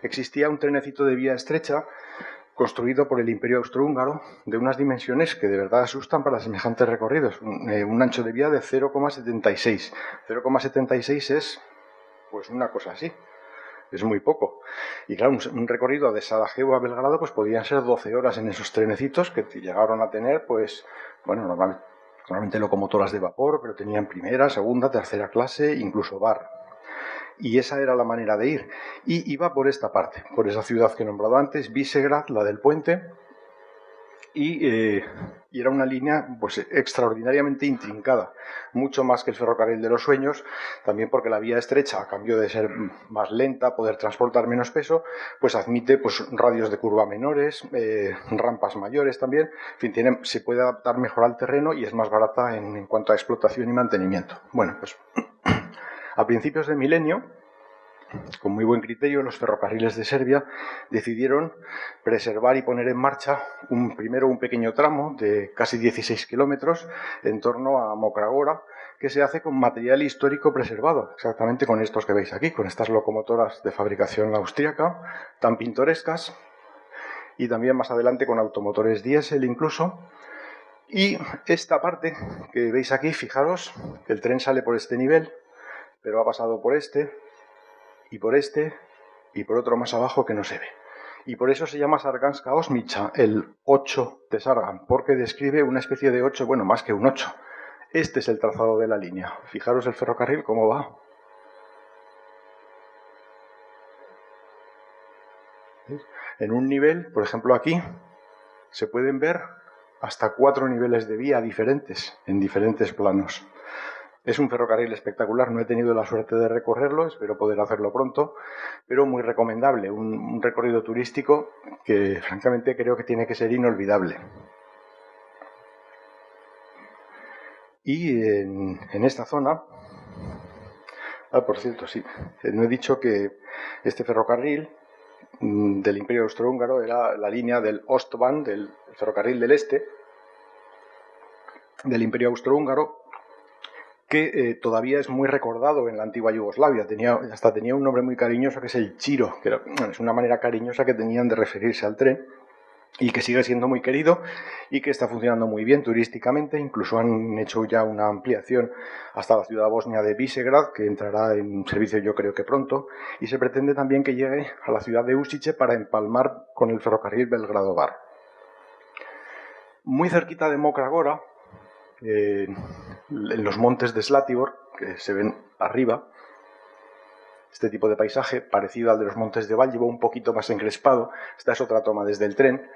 existía un trenecito de vía estrecha construido por el Imperio Austrohúngaro, de unas dimensiones que de verdad asustan para semejantes recorridos. Un ancho de vía de 0,76. 0,76 es pues una cosa así. Es muy poco. Y claro, un recorrido de Sarajevo a Belgrado pues podían ser 12 horas en esos trenecitos que llegaron a tener, pues, bueno, normalmente locomotoras de vapor, pero tenían primera, segunda, tercera clase, incluso bar. Y esa era la manera de ir. Y iba por esta parte, por esa ciudad que he nombrado antes, Visegrad, la del puente, y era una línea pues extraordinariamente intrincada, mucho más que el ferrocarril de los sueños, también porque la vía estrecha, a cambio de ser más lenta, poder transportar menos peso, pues admite pues radios de curva menores, rampas mayores también, en fin, se puede adaptar mejor al terreno y es más barata en cuanto a explotación y mantenimiento. Bueno, pues a principios de milenio, con muy buen criterio, los ferrocarriles de Serbia decidieron preservar y poner en marcha primero un pequeño tramo de casi 16 kilómetros en torno a Mokra-Gora, que se hace con material histórico preservado, exactamente con estos que veis aquí, con estas locomotoras de fabricación austríaca, tan pintorescas, y también más adelante con automotores diésel incluso. Y esta parte que veis aquí, fijaros que el tren sale por este nivel, pero ha pasado por este, y por otro más abajo que no se ve. Y por eso se llama Sarganska Osmica, el 8 de Sargan, porque describe una especie de 8, bueno, más que un 8. Este es el trazado de la línea. Fijaros el ferrocarril cómo va. ¿Veis? En un nivel, por ejemplo aquí, se pueden ver hasta 4 niveles de vía diferentes, en diferentes planos. Es un ferrocarril espectacular, no he tenido la suerte de recorrerlo, espero poder hacerlo pronto, pero muy recomendable, un recorrido turístico que francamente creo que tiene que ser inolvidable. Y en esta zona, por cierto, sí, no he dicho que este ferrocarril del Imperio Austrohúngaro era la línea del Ostbahn, del ferrocarril del Este, del Imperio Austrohúngaro, que todavía es muy recordado en la antigua Yugoslavia. Hasta tenía un nombre muy cariñoso que es el Chiro, que es una manera cariñosa que tenían de referirse al tren, y que sigue siendo muy querido y que está funcionando muy bien turísticamente. Incluso han hecho ya una ampliación hasta la ciudad bosnia de Visegrad, que entrará en servicio yo creo que pronto, y se pretende también que llegue a la ciudad de Usice para empalmar con el ferrocarril Belgrado-Bar. Muy cerquita de Mokra-Gora, en los montes de Zlatibor, que se ven arriba, este tipo de paisaje parecido al de los montes de Valjevo, un poquito más encrespado. Esta es otra toma desde el tren.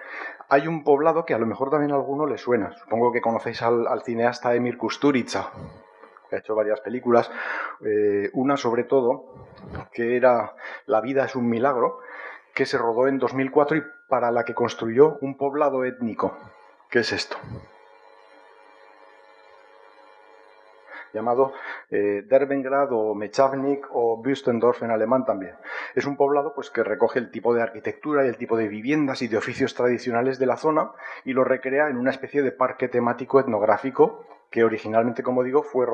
Hay un poblado que a lo mejor también a alguno le suena. Supongo que conocéis al cineasta Emir Kusturica, que ha hecho varias películas. Una sobre todo, que era La vida es un milagro, que se rodó en 2004 y para la que construyó un poblado étnico. ¿Qué es esto? Llamado Derbengrad o Mechavnik o Bustendorf en alemán también. Es un poblado pues, que recoge el tipo de arquitectura y el tipo de viviendas y de oficios tradicionales de la zona y lo recrea en una especie de parque temático etnográfico que originalmente, como digo, fue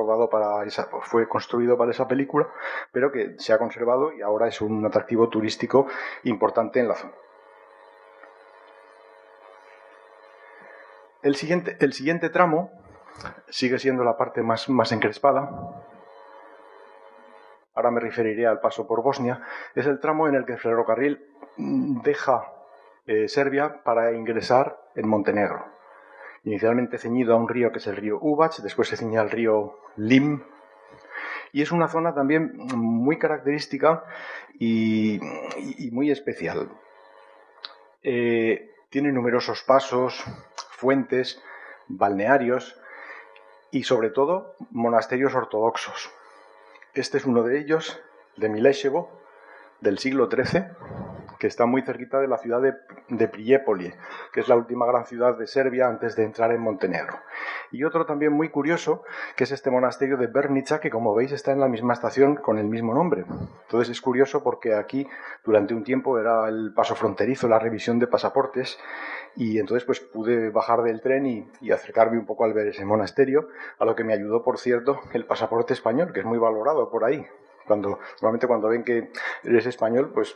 construido para esa película, pero que se ha conservado y ahora es un atractivo turístico importante en la zona. El siguiente tramo sigue siendo la parte más encrespada. Ahora me referiré al paso por Bosnia. Es el tramo en el que el ferrocarril deja Serbia para ingresar en Montenegro. Inicialmente ceñido a un río que es el río Uvac, después se ciñe al río Lim. Y es una zona también muy característica y muy especial. Tiene numerosos pasos, fuentes, balnearios y sobre todo monasterios ortodoxos. Este es uno de ellos, de Mileševo, del siglo XIII, que está muy cerquita de la ciudad de Prijepolje, que es la última gran ciudad de Serbia antes de entrar en Montenegro. Y otro también muy curioso, que es este monasterio de Brnica, que como veis está en la misma estación con el mismo nombre. Entonces es curioso porque aquí durante un tiempo era el paso fronterizo, la revisión de pasaportes, y entonces pues pude bajar del tren y acercarme un poco al ver ese monasterio, a lo que me ayudó, por cierto, el pasaporte español, que es muy valorado por ahí. Normalmente cuando ven que eres español, pues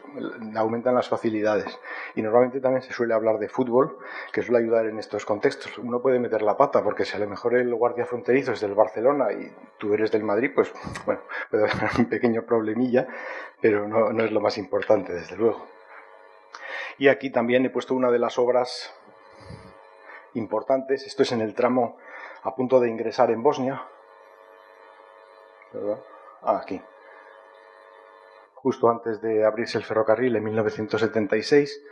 aumentan las facilidades. Y normalmente también se suele hablar de fútbol, que suele ayudar en estos contextos. Uno puede meter la pata, porque si a lo mejor el guardia fronterizo es del Barcelona y tú eres del Madrid, pues bueno, puede haber un pequeño problemilla, pero no es lo más importante, desde luego. Y aquí también he puesto una de las obras importantes. Esto es en el tramo a punto de ingresar en Bosnia. ¿Verdad? Aquí. Justo antes de abrirse el ferrocarril en 1976,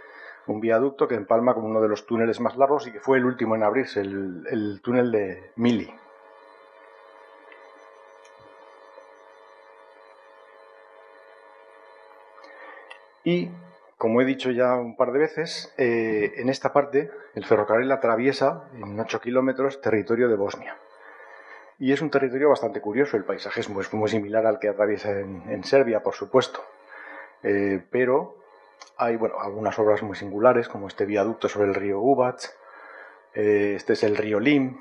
un viaducto que empalma con uno de los túneles más largos y que fue el último en abrirse, el túnel de Mili. Y, como he dicho ya un par de veces, en esta parte el ferrocarril atraviesa en 8 kilómetros territorio de Bosnia. Y es un territorio bastante curioso, el paisaje es muy similar al que atraviesa en Serbia, por supuesto. Pero hay algunas obras muy singulares, como este viaducto sobre el río Uvac, este es el río Lim,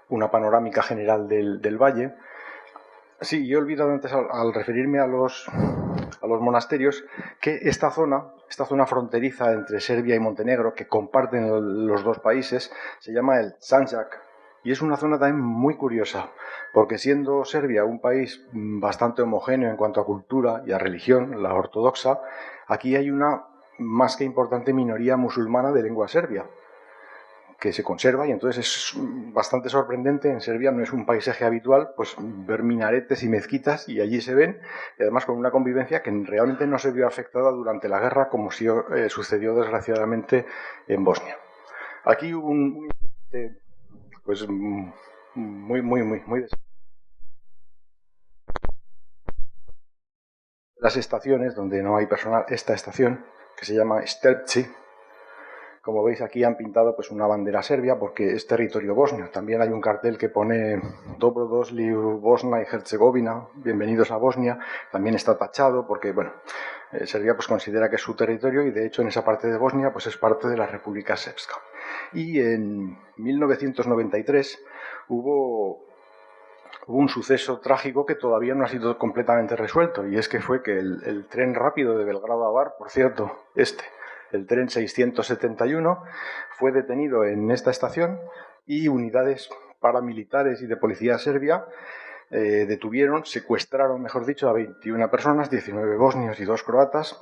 una panorámica general del valle. Sí, yo he olvidado antes al referirme a los monasterios que esta zona fronteriza entre Serbia y Montenegro, que comparten los dos países, se llama el Sandžak. Y es una zona también muy curiosa, porque siendo Serbia un país bastante homogéneo en cuanto a cultura y a religión, la ortodoxa, aquí hay una más que importante minoría musulmana de lengua serbia, que se conserva, y entonces es bastante sorprendente. En Serbia no es un paisaje habitual pues ver minaretes y mezquitas, y allí se ven, y además con una convivencia que realmente no se vio afectada durante la guerra, como sí sucedió desgraciadamente en Bosnia. Aquí hubo un pues muy las estaciones donde no hay personal, esta estación que se llama Stelpci. Como veis, aquí han pintado pues una bandera serbia porque es territorio bosnio. También hay un cartel que pone Dobrodošli u Bosna y Herzegovina, bienvenidos a Bosnia. También está tachado porque, bueno, Serbia pues considera que es su territorio, y de hecho en esa parte de Bosnia pues es parte de la República Srpska. Y en 1993 hubo un suceso trágico que todavía no ha sido completamente resuelto, y es que fue que el tren rápido de Belgrado a Bar, por cierto, el tren 671, fue detenido en esta estación, y unidades paramilitares y de policía serbia secuestraron, mejor dicho, a 21 personas, 19 bosnios y 2 croatas,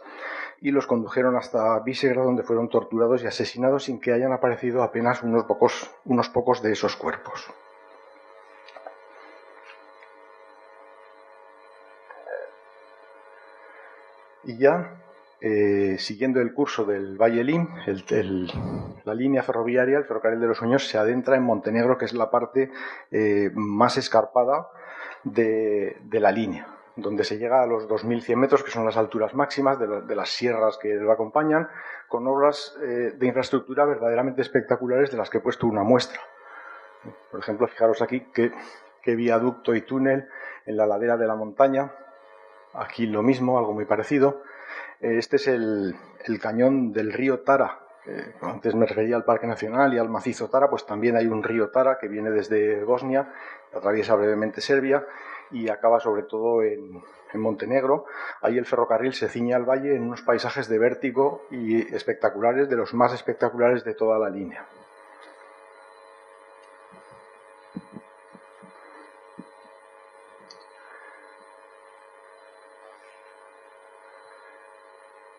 y los condujeron hasta Visegrad, donde fueron torturados y asesinados sin que hayan aparecido apenas unos pocos de esos cuerpos. Y ya, siguiendo el curso del Valle Lim, la línea ferroviaria, el ferrocarril de los sueños, se adentra en Montenegro, que es la parte más escarpada de la línea, donde se llega a los 2100 metros, que son las alturas máximas de las sierras que lo acompañan, con obras de infraestructura verdaderamente espectaculares, de las que he puesto una muestra. Por ejemplo, fijaros aquí qué viaducto y túnel en la ladera de la montaña. Aquí lo mismo, algo muy parecido. Este es el cañón del río Tara. Antes me refería al Parque Nacional y al macizo Tara, pues también hay un río Tara que viene desde Bosnia, atraviesa brevemente Serbia y acaba sobre todo en Montenegro. Ahí el ferrocarril se ciñe al valle en unos paisajes de vértigo y espectaculares, de los más espectaculares de toda la línea.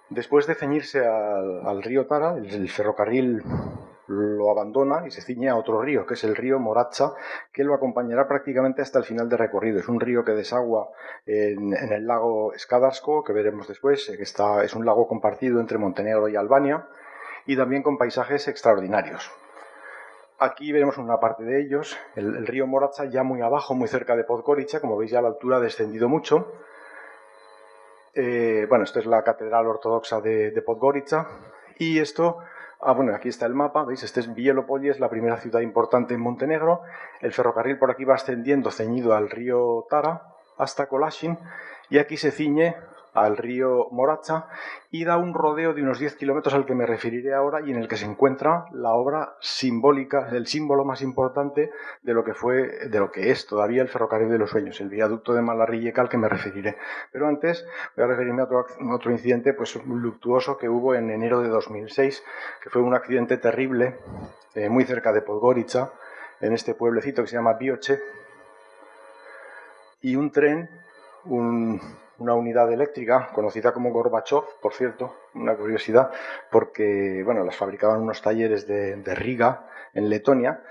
Después de ceñirse al río Tara, el ferrocarril lo abandona y se ciñe a otro río, que es el río Moracha, que lo acompañará prácticamente hasta el final del recorrido. Es un río que desagua en el lago Skadarsko, que veremos después, que es un lago compartido entre Montenegro y Albania, y también con paisajes extraordinarios. Aquí veremos una parte de ellos, el río Moracha ya muy abajo, muy cerca de Podgorica. Como veis, ya la altura ha descendido mucho. Esto es la catedral ortodoxa de Podgorica, y esto, aquí está el mapa, veis, este es Bielopolje, es la primera ciudad importante en Montenegro. El ferrocarril por aquí va ascendiendo, ceñido al río Tara, hasta Kolashin, y aquí se ciñe al río Moracha y da un rodeo de unos 10 kilómetros al que me referiré ahora, y en el que se encuentra la obra simbólica, el símbolo más importante de lo que es todavía el ferrocarril de los sueños, el viaducto de Malarrijeka, al que me referiré. Pero antes voy a referirme a otro incidente pues luctuoso que hubo en enero de 2006, que fue un accidente terrible muy cerca de Podgorica, en este pueblecito que se llama Bioche, y un tren, una unidad eléctrica, conocida como Gorbachev, por cierto, una curiosidad, porque las fabricaban unos talleres de Riga, en Letonia,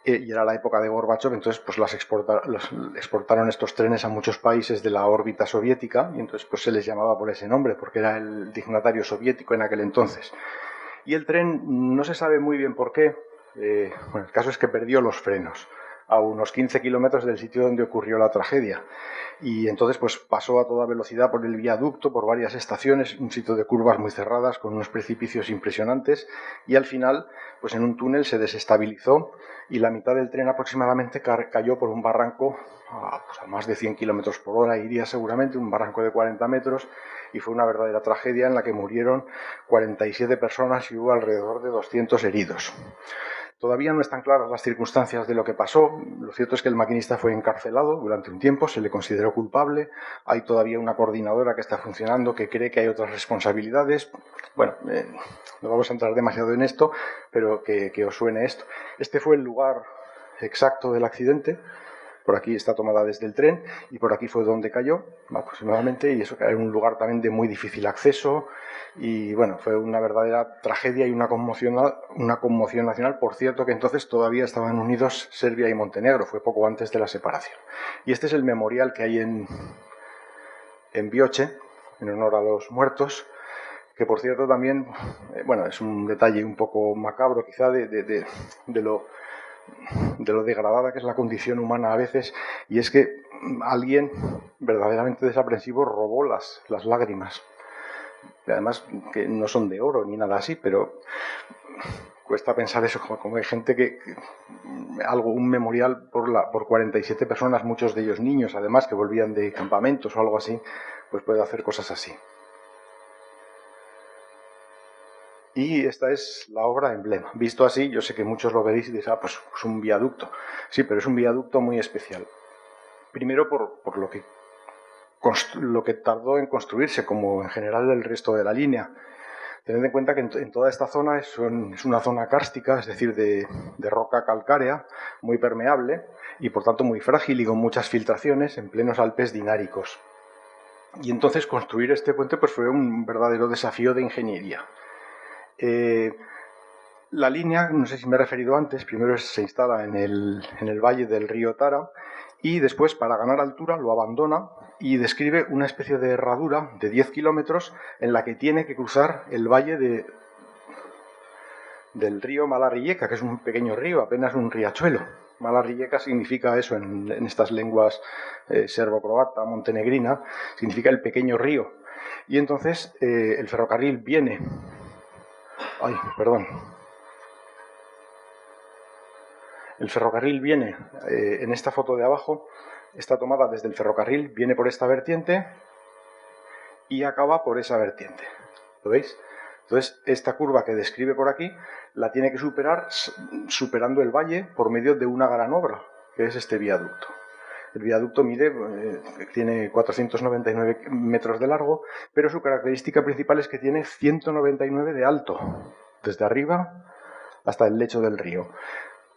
y era la época de Gorbachov, entonces pues los exportaron estos trenes a muchos países de la órbita soviética, y entonces pues se les llamaba por ese nombre, porque era el dignatario soviético en aquel entonces. Y el tren no se sabe muy bien por qué, bueno, el caso es que perdió los frenos a unos 15 kilómetros del sitio donde ocurrió la tragedia. Y entonces pues pasó a toda velocidad por el viaducto, por varias estaciones, un sitio de curvas muy cerradas, con unos precipicios impresionantes, y al final, pues en un túnel se desestabilizó y la mitad del tren aproximadamente cayó por un barranco pues a más de 100 kilómetros por hora, iría seguramente, un barranco de 40 metros, y fue una verdadera tragedia en la que murieron 47 personas y hubo alrededor de 200 heridos. Todavía no están claras las circunstancias de lo que pasó. Lo cierto es que el maquinista fue encarcelado durante un tiempo, se le consideró culpable. Hay todavía una coordinadora que está funcionando que cree que hay otras responsabilidades. Bueno, no vamos a entrar demasiado en esto, pero que os suene esto. Este fue el lugar exacto del accidente. Por aquí está tomada desde el tren y por aquí fue donde cayó aproximadamente, y eso que era un lugar también de muy difícil acceso, y bueno, fue una verdadera tragedia y una conmoción nacional. Por cierto que entonces todavía estaban unidos Serbia y Montenegro, fue poco antes de la separación. Y este es el memorial que hay en Bioche, en honor a los muertos, que por cierto también, bueno, es un detalle un poco macabro quizá de lo degradada que es la condición humana a veces, y es que alguien verdaderamente desaprensivo robó las lágrimas. Y además que no son de oro ni nada así, pero cuesta pensar eso, como hay gente que un memorial por 47 personas, muchos de ellos niños, además, que volvían de campamentos o algo así, pues puede hacer cosas así. Y esta es la obra emblema. Visto así, yo sé que muchos lo veréis y diréis, pues es un viaducto. Sí, pero es un viaducto muy especial. Primero por lo que tardó en construirse, como en general el resto de la línea. Tened en cuenta que en toda esta zona es una zona kárstica, es decir, de roca calcárea, muy permeable y por tanto muy frágil y con muchas filtraciones en plenos Alpes dináricos. Y entonces construir este puente pues fue un verdadero desafío de ingeniería. La línea, no sé si me he referido antes, primero se instala en el valle del río Tara y después, para ganar altura, lo abandona y describe una especie de herradura de 10 kilómetros en la que tiene que cruzar el valle del río Malarriyeca, que es un pequeño río, apenas un riachuelo. Malarriyeca significa eso en estas lenguas serbo-croata, montenegrina, significa el pequeño río. Y entonces el ferrocarril viene... El ferrocarril viene, en esta foto de abajo, está tomada desde el ferrocarril, viene por esta vertiente y acaba por esa vertiente. ¿Lo veis? Entonces, esta curva que describe por aquí la tiene que superar superando el valle por medio de una gran obra, que es este viaducto. El viaducto tiene 499 metros de largo, pero su característica principal es que tiene 199 de alto, desde arriba hasta el lecho del río.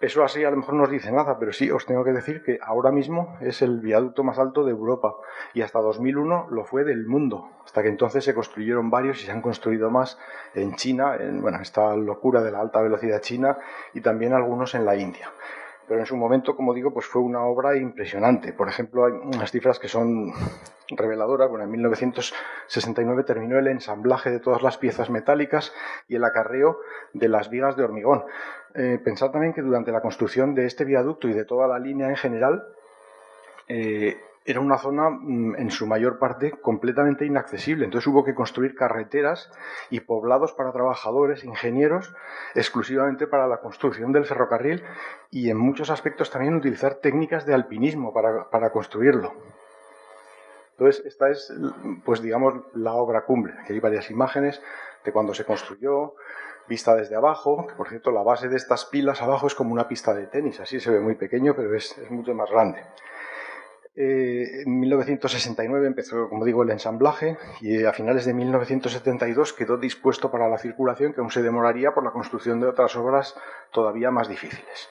Eso así a lo mejor no os dice nada, pero sí os tengo que decir que ahora mismo es el viaducto más alto de Europa y hasta 2001 lo fue del mundo. Hasta que entonces se construyeron varios y se han construido más en China, esta locura de la alta velocidad china, y también algunos en la India. Pero en su momento, como digo, pues fue una obra impresionante. Por ejemplo, hay unas cifras que son reveladoras. En 1969 terminó el ensamblaje de todas las piezas metálicas y el acarreo de las vigas de hormigón. Pensad también que durante la construcción de este viaducto y de toda la línea en general, era una zona en su mayor parte completamente inaccesible. Entonces hubo que construir carreteras y poblados para trabajadores, ingenieros, exclusivamente para la construcción del ferrocarril, y en muchos aspectos también utilizar técnicas de alpinismo para construirlo. Entonces esta es, pues digamos, la obra cumbre. Aquí hay varias imágenes de cuando se construyó, vista desde abajo, que por cierto la base de estas pilas abajo es como una pista de tenis, así se ve muy pequeño, pero es mucho más grande. En 1969 empezó, como digo, el ensamblaje y a finales de 1972 quedó dispuesto para la circulación, que aún se demoraría por la construcción de otras obras todavía más difíciles.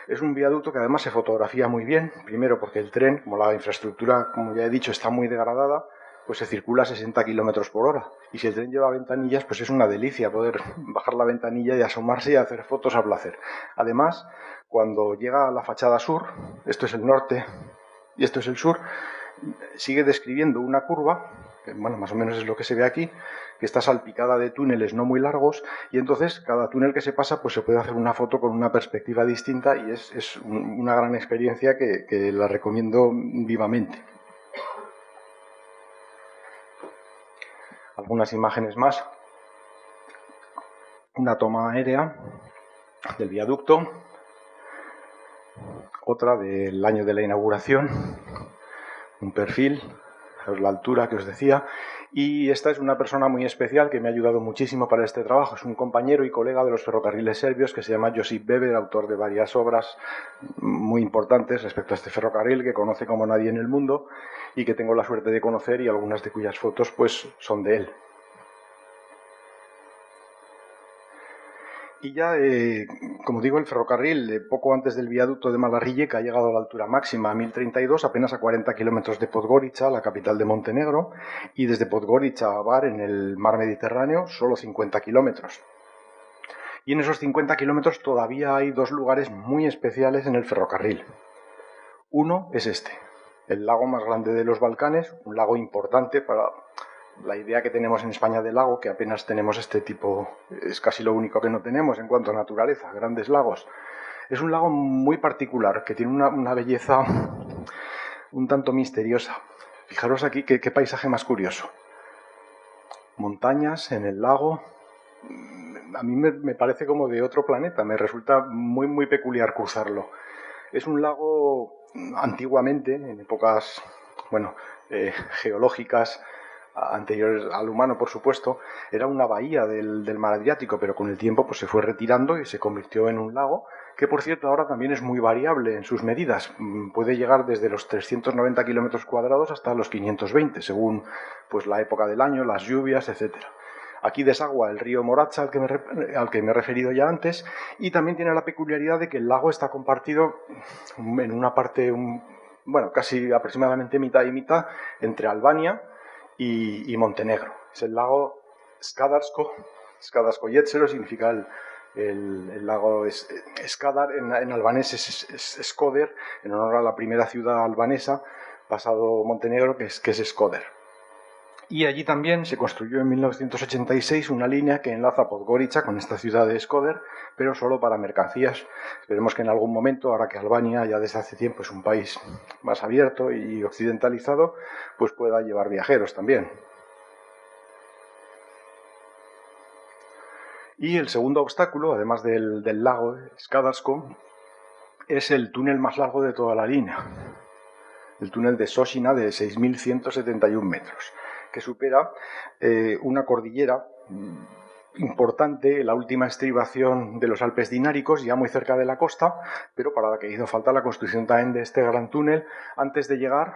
Es un viaducto que además se fotografía muy bien, primero porque el tren, como la infraestructura, como ya he dicho, está muy degradada, pues se circula a 60 kilómetros por hora. Y si el tren lleva ventanillas, pues es una delicia poder bajar la ventanilla y asomarse y hacer fotos a placer. Además, cuando llega a la fachada sur, esto es el norte y esto es el sur, sigue describiendo una curva, que bueno, más o menos es lo que se ve aquí, que está salpicada de túneles no muy largos, y entonces cada túnel que se pasa pues se puede hacer una foto con una perspectiva distinta, y es una gran experiencia que la recomiendo vivamente. Algunas imágenes más. Una toma aérea del viaducto, otra del año de la inauguración, un perfil, la altura que os decía, y esta es una persona muy especial que me ha ayudado muchísimo para este trabajo. Es un compañero y colega de los ferrocarriles serbios que se llama Josip Veber, autor de varias obras muy importantes respecto a este ferrocarril, que conoce como nadie en el mundo y que tengo la suerte de conocer, y algunas de cuyas fotos pues son de él. Y ya, como digo, el ferrocarril, poco antes del viaducto de Malarrijeka, ha llegado a la altura máxima, a 1032, apenas a 40 kilómetros de Podgorica, la capital de Montenegro, y desde Podgorica a Bar, en el mar Mediterráneo, solo 50 kilómetros. Y en esos 50 kilómetros todavía hay dos lugares muy especiales en el ferrocarril. Uno es este, el lago más grande de los Balcanes, un lago importante para la idea que tenemos en España del lago, que apenas tenemos este tipo, es casi lo único que no tenemos en cuanto a naturaleza, grandes lagos. Es un lago muy particular, que tiene una belleza un tanto misteriosa. Fijaros aquí qué paisaje más curioso. Montañas en el lago. A mí me parece como de otro planeta, me resulta muy peculiar cruzarlo. Es un lago antiguamente, en épocas geológicas, anteriores al humano, por supuesto, era una bahía del mar Adriático, pero con el tiempo pues se fue retirando y se convirtió en un lago, que por cierto ahora también es muy variable en sus medidas. Puede llegar desde los 390 kilómetros cuadrados hasta los 520, según pues la época del año, las lluvias, etc. Aquí desagua el río Moracha, al que me he referido ya antes, y también tiene la peculiaridad de que el lago está compartido en una parte, casi aproximadamente mitad y mitad, entre Albania y Montenegro. Es el lago Skadarsko. Skadarsko-Jezero significa el lago Skadar, en albanés es Skoder, en honor a la primera ciudad albanesa, pasado Montenegro, que es Skoder. Y allí también se construyó en 1986 una línea que enlaza Podgorica con esta ciudad de Skoder, pero solo para mercancías. Esperemos que en algún momento, ahora que Albania ya desde hace tiempo es un país más abierto y occidentalizado, pues pueda llevar viajeros también. Y el segundo obstáculo, además del lago Skadarsko, es el túnel más largo de toda la línea. El túnel de Sosina, de 6.171 metros, que supera una cordillera importante, la última estribación de los Alpes Dináricos, ya muy cerca de la costa, pero para la que hizo falta la construcción también de este gran túnel antes de llegar.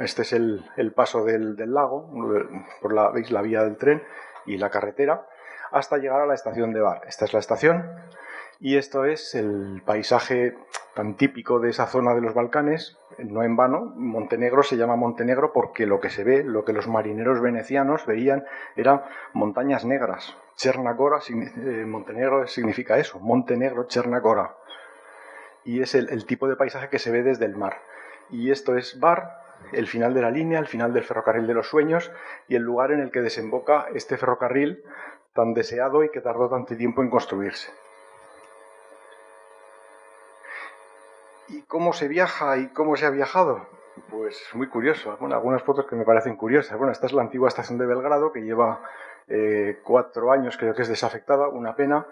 Este es el paso del lago, ¿veis? La vía del tren y la carretera, hasta llegar a la estación de Bar. Esta es la estación, y esto es el paisaje tan típico de esa zona de los Balcanes. No en vano, Montenegro se llama Montenegro porque lo que se ve, lo que los marineros venecianos veían, eran montañas negras. Černa Gora, Montenegro significa eso, Montenegro, Černa Gora. Y es el tipo de paisaje que se ve desde el mar. Y esto es Bar, el final de la línea, el final del ferrocarril de los sueños, y el lugar en el que desemboca este ferrocarril tan deseado y que tardó tanto tiempo en construirse. ¿Y cómo se viaja y cómo se ha viajado? Pues muy curioso. Algunas fotos que me parecen curiosas. Esta es la antigua estación de Belgrado, que lleva 4 años, creo que es desafectada, una pena.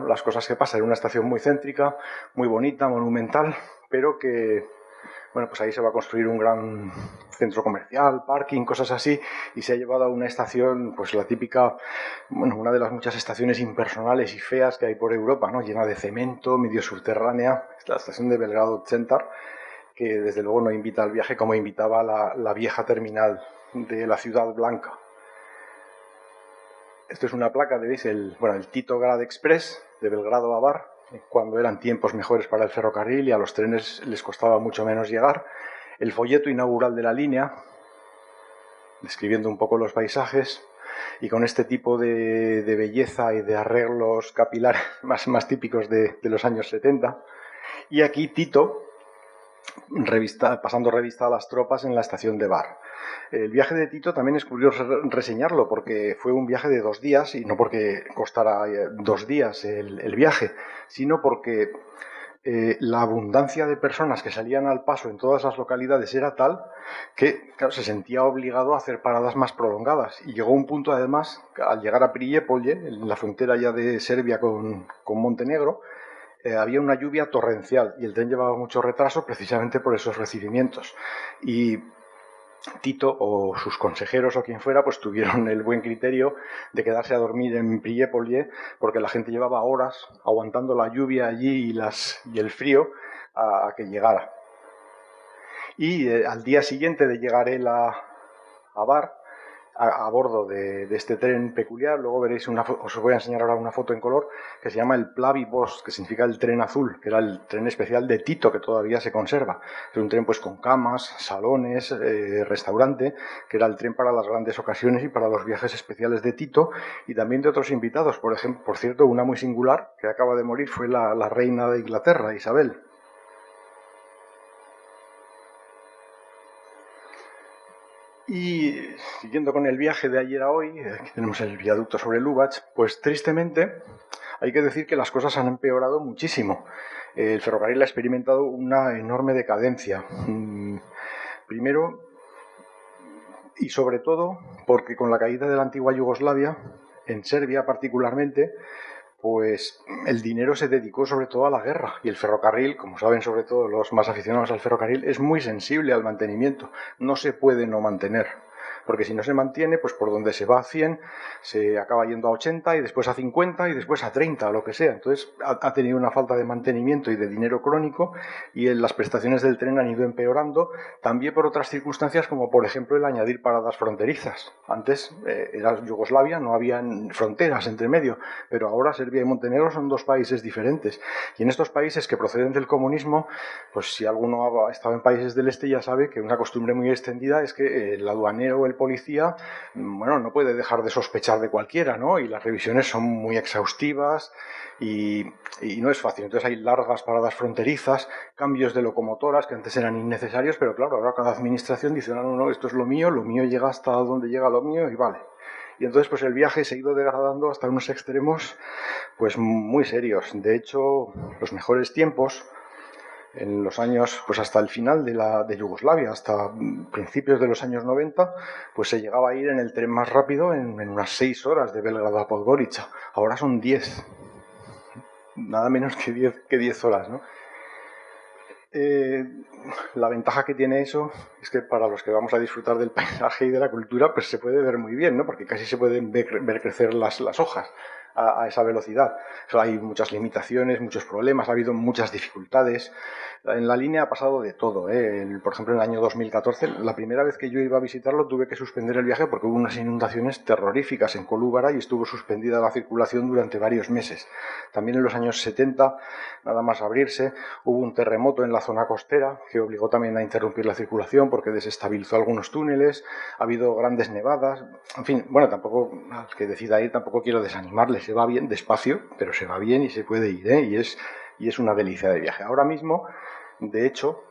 Las cosas que pasan. Era una estación muy céntrica, muy bonita, monumental, pero que pues ahí se va a construir un gran centro comercial, parking, cosas así, y se ha llevado a una estación, pues la típica, una de las muchas estaciones impersonales y feas que hay por Europa, ¿no? Llena de cemento, medio subterránea. Es la estación de Belgrado Centar, que desde luego no invita al viaje como invitaba la vieja terminal de la Ciudad Blanca. Esto es una placa, ¿veis? El Tito Grad Express de Belgrado a Bar, cuando eran tiempos mejores para el ferrocarril y a los trenes les costaba mucho menos llegar. El folleto inaugural de la línea, describiendo un poco los paisajes y con este tipo de belleza y de arreglos capilares más típicos de los años 70. Y aquí Tito, pasando revista a las tropas en la estación de Bar. El viaje de Tito también es curioso reseñarlo porque fue un viaje de 2 días, y no porque costara 2 días el viaje, sino porque la abundancia de personas que salían al paso en todas las localidades era tal que, claro, se sentía obligado a hacer paradas más prolongadas. Y llegó un punto, además, al llegar a Prijepolje, en la frontera ya de Serbia con Montenegro, había una lluvia torrencial y el tren llevaba mucho retraso precisamente por esos recibimientos. Y Tito o sus consejeros o quien fuera pues tuvieron el buen criterio de quedarse a dormir en Prijepolje porque la gente llevaba horas aguantando la lluvia allí y el frío a que llegara. Y al día siguiente de llegar él a Bar, a bordo de este tren peculiar, luego veréis os voy a enseñar ahora una foto en color que se llama el Plavi Bost, que significa el tren azul, que era el tren especial de Tito, que todavía se conserva. Es un tren pues con camas, salones, restaurante, que era el tren para las grandes ocasiones y para los viajes especiales de Tito y también de otros invitados. Por ejemplo, por cierto, una muy singular que acaba de morir fue la reina de Inglaterra, Isabel. Y siguiendo con el viaje de ayer a hoy, aquí tenemos el viaducto sobre Lubac, pues tristemente hay que decir que las cosas han empeorado muchísimo. El ferrocarril ha experimentado una enorme decadencia. Primero, y sobre todo, porque con la caída de la antigua Yugoslavia, en Serbia particularmente, pues el dinero se dedicó sobre todo a la guerra y el ferrocarril, como saben sobre todo los más aficionados al ferrocarril, es muy sensible al mantenimiento. No se puede no mantener, porque si no se mantiene, pues por donde se va a 100, se acaba yendo a 80 y después a 50 y después a 30, lo que sea. Entonces ha tenido una falta de mantenimiento y de dinero crónico y las prestaciones del tren han ido empeorando, también por otras circunstancias como por ejemplo el añadir paradas fronterizas. Antes era Yugoslavia, no había fronteras entre medio, pero ahora Serbia y Montenegro son 2 países diferentes. Y en estos países que proceden del comunismo, pues si alguno ha estado en países del este ya sabe que una costumbre muy extendida es que el aduanero o el policía, bueno, no puede dejar de sospechar de cualquiera, ¿no? Y las revisiones son muy exhaustivas y no es fácil. Entonces hay largas paradas fronterizas, cambios de locomotoras que antes eran innecesarios, pero claro, ahora cada administración dice, no, esto es lo mío llega hasta donde llega lo mío y vale. Y entonces pues el viaje se ha ido degradando hasta unos extremos pues muy serios. De hecho, los mejores tiempos en los años, pues hasta el final de Yugoslavia, hasta principios de los años 90, pues se llegaba a ir en el tren más rápido en unas 6 horas de Belgrado a Podgorica. Ahora son 10, nada menos que 10 horas, ¿no? La ventaja que tiene eso es que para los que vamos a disfrutar del paisaje y de la cultura, pues se puede ver muy bien, ¿no? Porque casi se pueden ver crecer las hojas a esa velocidad. O sea, hay muchas limitaciones, muchos problemas, ha habido muchas dificultades. En la línea ha pasado de todo, por ejemplo, en el año 2014, la primera vez que yo iba a visitarlo tuve que suspender el viaje porque hubo unas inundaciones terroríficas en Kolubara y estuvo suspendida la circulación durante varios meses. También en los años 70, nada más abrirse, hubo un terremoto en la zona costera que obligó también a interrumpir la circulación porque desestabilizó algunos túneles, ha habido grandes nevadas, en fin, bueno, tampoco, al que decida ir, tampoco quiero desanimarle, se va bien, despacio, pero se va bien y se puede ir, y es una delicia de viaje. Ahora mismo, de hecho,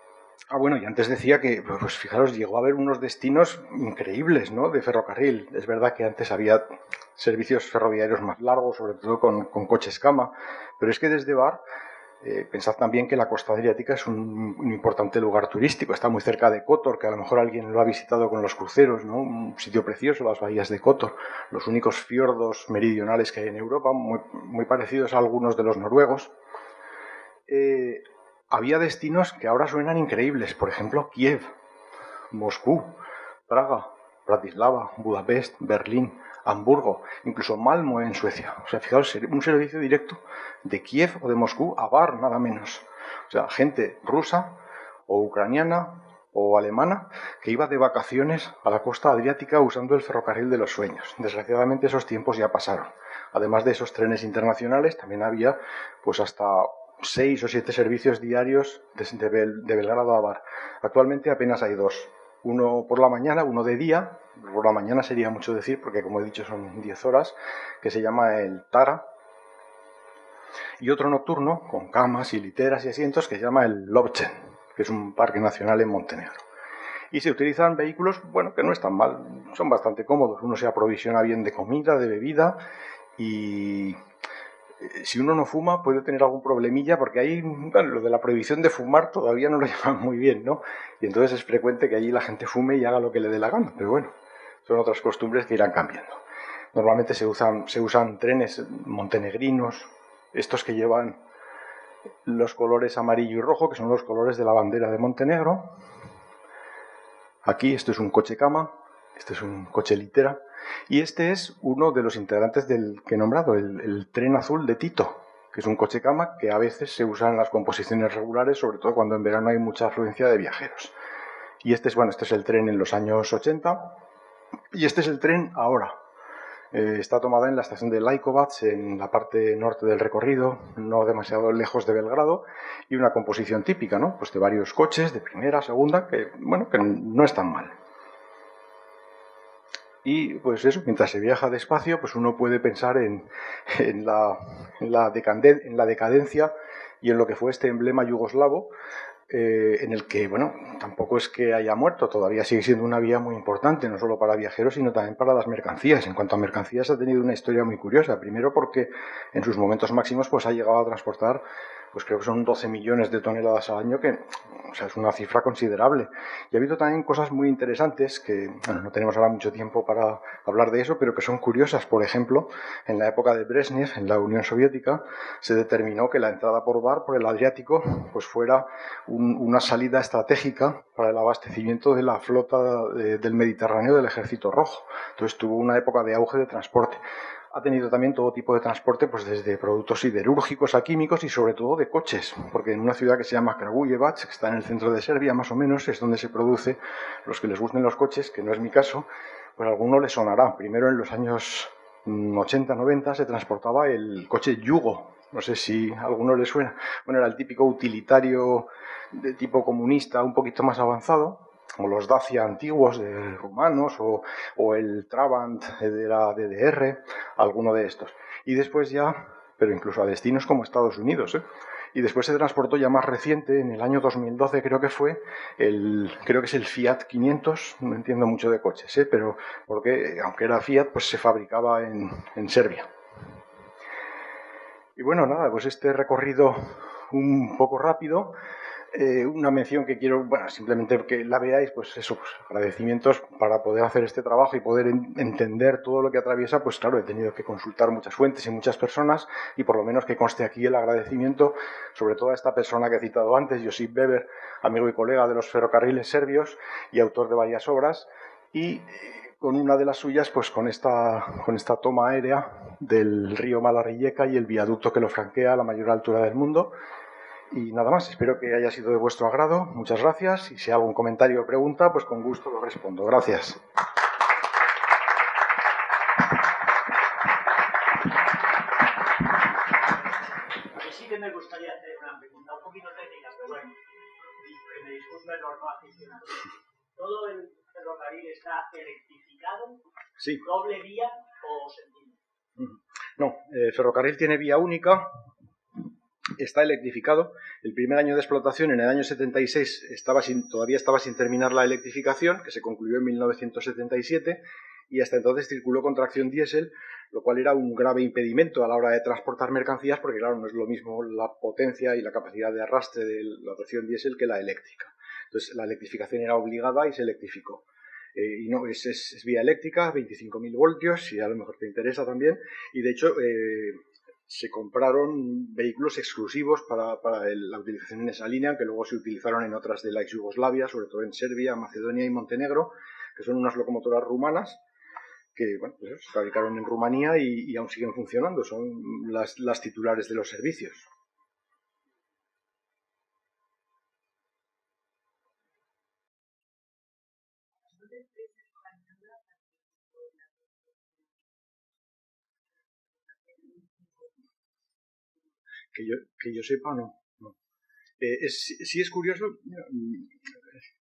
bueno, y antes decía que, pues fijaros, llegó a haber unos destinos increíbles, ¿no?, de ferrocarril. Es verdad que antes había servicios ferroviarios más largos, sobre todo con coches cama, pero es que desde Bar, pensad también que la costa adriática es un importante lugar turístico, está muy cerca de Kotor, que a lo mejor alguien lo ha visitado con los cruceros, ¿no?, un sitio precioso, las bahías de Kotor, los únicos fiordos meridionales que hay en Europa, muy parecidos a algunos de los noruegos. Había destinos que ahora suenan increíbles, por ejemplo, Kiev, Moscú, Praga, Bratislava, Budapest, Berlín, Hamburgo, incluso Malmö en Suecia. O sea, fijaos, un servicio directo de Kiev o de Moscú a Bar, nada menos. O sea, gente rusa o ucraniana o alemana que iba de vacaciones a la costa adriática usando el ferrocarril de los sueños. Desgraciadamente esos tiempos ya pasaron. Además de esos trenes internacionales, también había pues hasta 6 o 7 servicios diarios de Belgrado a Bar. Actualmente apenas hay 2. uno por la mañana, uno de día, por la mañana sería mucho decir, porque como he dicho son 10 horas, que se llama el Tara, y otro nocturno, con camas y literas y asientos, que se llama el Lovchen, que es un parque nacional en Montenegro. Y se utilizan vehículos, bueno, que no están mal, son bastante cómodos. Uno se aprovisiona bien de comida, de bebida, y si uno no fuma puede tener algún problemilla, porque ahí, bueno, lo de la prohibición de fumar todavía no lo llevan muy bien, ¿no? Y entonces es frecuente que allí la gente fume y haga lo que le dé la gana, pero bueno, son otras costumbres que irán cambiando. Normalmente se usan trenes montenegrinos, estos que llevan los colores amarillo y rojo, que son los colores de la bandera de Montenegro. Aquí esto es un coche cama, este es un coche litera, y este es uno de los integrantes del que he nombrado, el tren azul de Tito, que es un coche cama que a veces se usa en las composiciones regulares, sobre todo cuando en verano hay mucha afluencia de viajeros. Y este es el tren en los años 80, y este es el tren ahora. Está tomada en la estación de Lajkovac, en la parte norte del recorrido, no demasiado lejos de Belgrado, y una composición típica, ¿no? Pues de varios coches, de primera, segunda, que, bueno, que no están mal. Y pues eso, mientras se viaja despacio, pues uno puede pensar en la decadencia y en lo que fue este emblema yugoslavo, en el que, bueno, tampoco es que haya muerto, todavía sigue siendo una vía muy importante, no solo para viajeros, sino también para las mercancías. En cuanto a mercancías, ha tenido una historia muy curiosa. Primero porque en sus momentos máximos pues ha llegado a transportar, pues creo que son 12 millones de toneladas al año, que, o sea, es una cifra considerable. Y ha habido también cosas muy interesantes que, bueno, no tenemos ahora mucho tiempo para hablar de eso, pero que son curiosas. Por ejemplo, en la época de Brezhnev, en la Unión Soviética, se determinó que la entrada por Bar, por el Adriático, pues fuera una salida estratégica para el abastecimiento de la flota del Mediterráneo del Ejército Rojo. Entonces tuvo una época de auge de transporte. Ha tenido también todo tipo de transporte, pues desde productos siderúrgicos a químicos y sobre todo de coches, porque en una ciudad que se llama Kragujevac, que está en el centro de Serbia más o menos, es donde se produce, los que les gusten los coches, que no es mi caso, pues a alguno les sonará. Primero en los años 80-90 se transportaba el coche Yugo, no sé si a alguno le suena. Bueno, era el típico utilitario de tipo comunista un poquito más avanzado, como los Dacia antiguos de rumanos o el Trabant de la DDR, alguno de estos. Y después ya, pero incluso a destinos como Estados Unidos, ¿eh? Y después se transportó ya más reciente, en el año 2012 creo que fue, creo que es el Fiat 500, no entiendo mucho de coches, pero porque aunque era Fiat, pues se fabricaba en Serbia. Y bueno, nada, pues este recorrido un poco rápido, una mención que quiero, bueno, simplemente que la veáis, pues eso, pues agradecimientos para poder hacer este trabajo y poder entender todo lo que atraviesa, pues claro, he tenido que consultar muchas fuentes y muchas personas, y por lo menos que conste aquí el agradecimiento, sobre todo a esta persona que he citado antes, Josip Veber, amigo y colega de los ferrocarriles serbios y autor de varias obras, y con una de las suyas, pues con esta toma aérea del río Mala Rijeka y el viaducto que lo franquea a la mayor altura del mundo. Y nada más, espero que haya sido de vuestro agrado. Muchas gracias. Y si hay algún comentario o pregunta, pues con gusto lo respondo. Gracias. Sí que me gustaría hacer una pregunta un poquito técnica, pero bueno, que me disculpen los no aficionados. ¿Todo el ferrocarril está electrificado? Sí. ¿Doble vía o sentido? No, el ferrocarril tiene vía única. Está electrificado. El primer año de explotación, en el año 76, todavía estaba sin terminar la electrificación, que se concluyó en 1977, y hasta entonces circuló con tracción diésel, lo cual era un grave impedimento a la hora de transportar mercancías, porque claro, no es lo mismo la potencia y la capacidad de arrastre de la tracción diésel que la eléctrica. Entonces la electrificación era obligada y se electrificó. Y no, es vía eléctrica, 25.000 voltios, si a lo mejor te interesa también, y de hecho se compraron vehículos exclusivos para la utilización en esa línea, que luego se utilizaron en otras de la ex Yugoslavia, sobre todo en Serbia, Macedonia y Montenegro, que son unas locomotoras rumanas que bueno, pues se fabricaron en Rumanía y aún siguen funcionando, son las titulares de los servicios. Que yo sepa, no. Sí es curioso,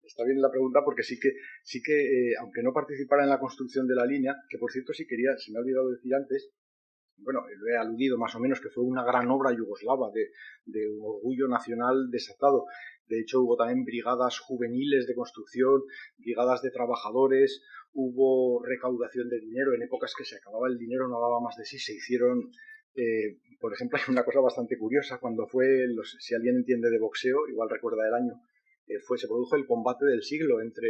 Está bien la pregunta porque sí que aunque no participara en la construcción de la línea, que por cierto sí quería, se me ha olvidado decir antes, bueno, lo he aludido más o menos, que fue una gran obra yugoslava de orgullo nacional desatado. De hecho, hubo también brigadas juveniles de construcción, brigadas de trabajadores, hubo recaudación de dinero. En épocas que se acababa el dinero, no daba más de sí, se hicieron... por ejemplo, hay una cosa bastante curiosa, cuando fue, si alguien entiende de boxeo, igual recuerda el año, se produjo el combate del siglo entre,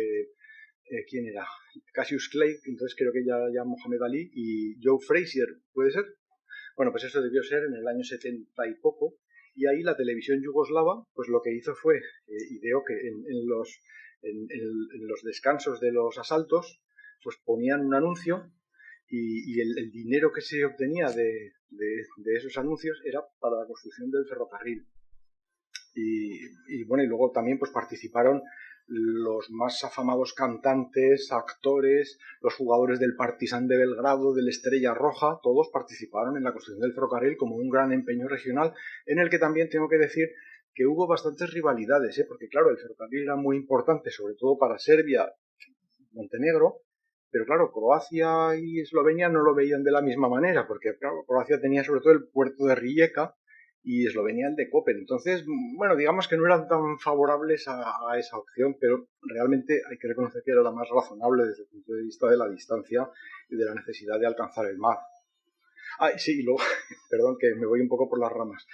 ¿quién era? Cassius Clay, entonces creo que ya Mohamed Ali, y Joe Frazier, ¿puede ser? Bueno, pues eso debió ser en el año 70 y poco, y ahí la televisión yugoslava, pues lo que hizo fue, ideó que en los descansos de los asaltos, pues ponían un anuncio y el dinero que se obtenía de esos anuncios era para la construcción del ferrocarril. Y bueno, y luego también pues participaron los más afamados cantantes, actores, los jugadores del Partizan de Belgrado, del Estrella Roja, todos participaron en la construcción del ferrocarril como un gran empeño regional, en el que también tengo que decir que hubo bastantes rivalidades, porque claro, el ferrocarril era muy importante, sobre todo para Serbia, Montenegro, pero claro, Croacia y Eslovenia no lo veían de la misma manera, porque claro, Croacia tenía sobre todo el puerto de Rijeka y Eslovenia el de Koper. Entonces, bueno, digamos que no eran tan favorables a esa opción, pero realmente hay que reconocer que era la más razonable desde el punto de vista de la distancia y de la necesidad de alcanzar el mar. Ah, sí, y luego, perdón que me voy un poco por las ramas.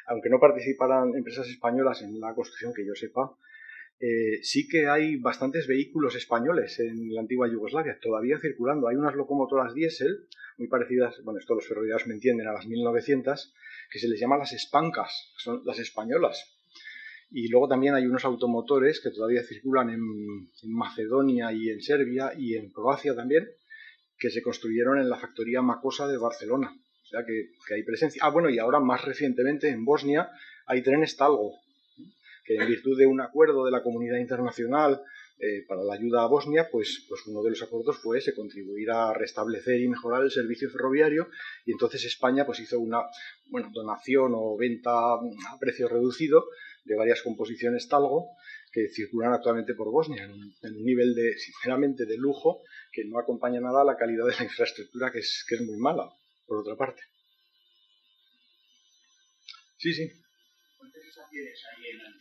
Aunque no participaran empresas españolas en la construcción, que yo sepa, sí que hay bastantes vehículos españoles en la antigua Yugoslavia todavía circulando. Hay unas locomotoras diésel muy parecidas, bueno, esto los ferroviarios me entienden, a las 1900, que se les llama las espancas, son las españolas. Y luego también hay unos automotores que todavía circulan en Macedonia y en Serbia y en Croacia también, que se construyeron en la factoría Makosa de Barcelona. O sea que hay presencia. Ah, bueno, y ahora más recientemente en Bosnia hay trenes Talgo, que en virtud de un acuerdo de la comunidad internacional para la ayuda a Bosnia, pues uno de los acuerdos fue ese, contribuir a restablecer y mejorar el servicio ferroviario, y entonces España pues hizo una donación o venta a precio reducido de varias composiciones Talgo que circulan actualmente por Bosnia en un nivel sinceramente de lujo, que no acompaña nada a la calidad de la infraestructura, que es muy mala, por otra parte. Sí, sí. ¿Cuántas estaciones hay en el...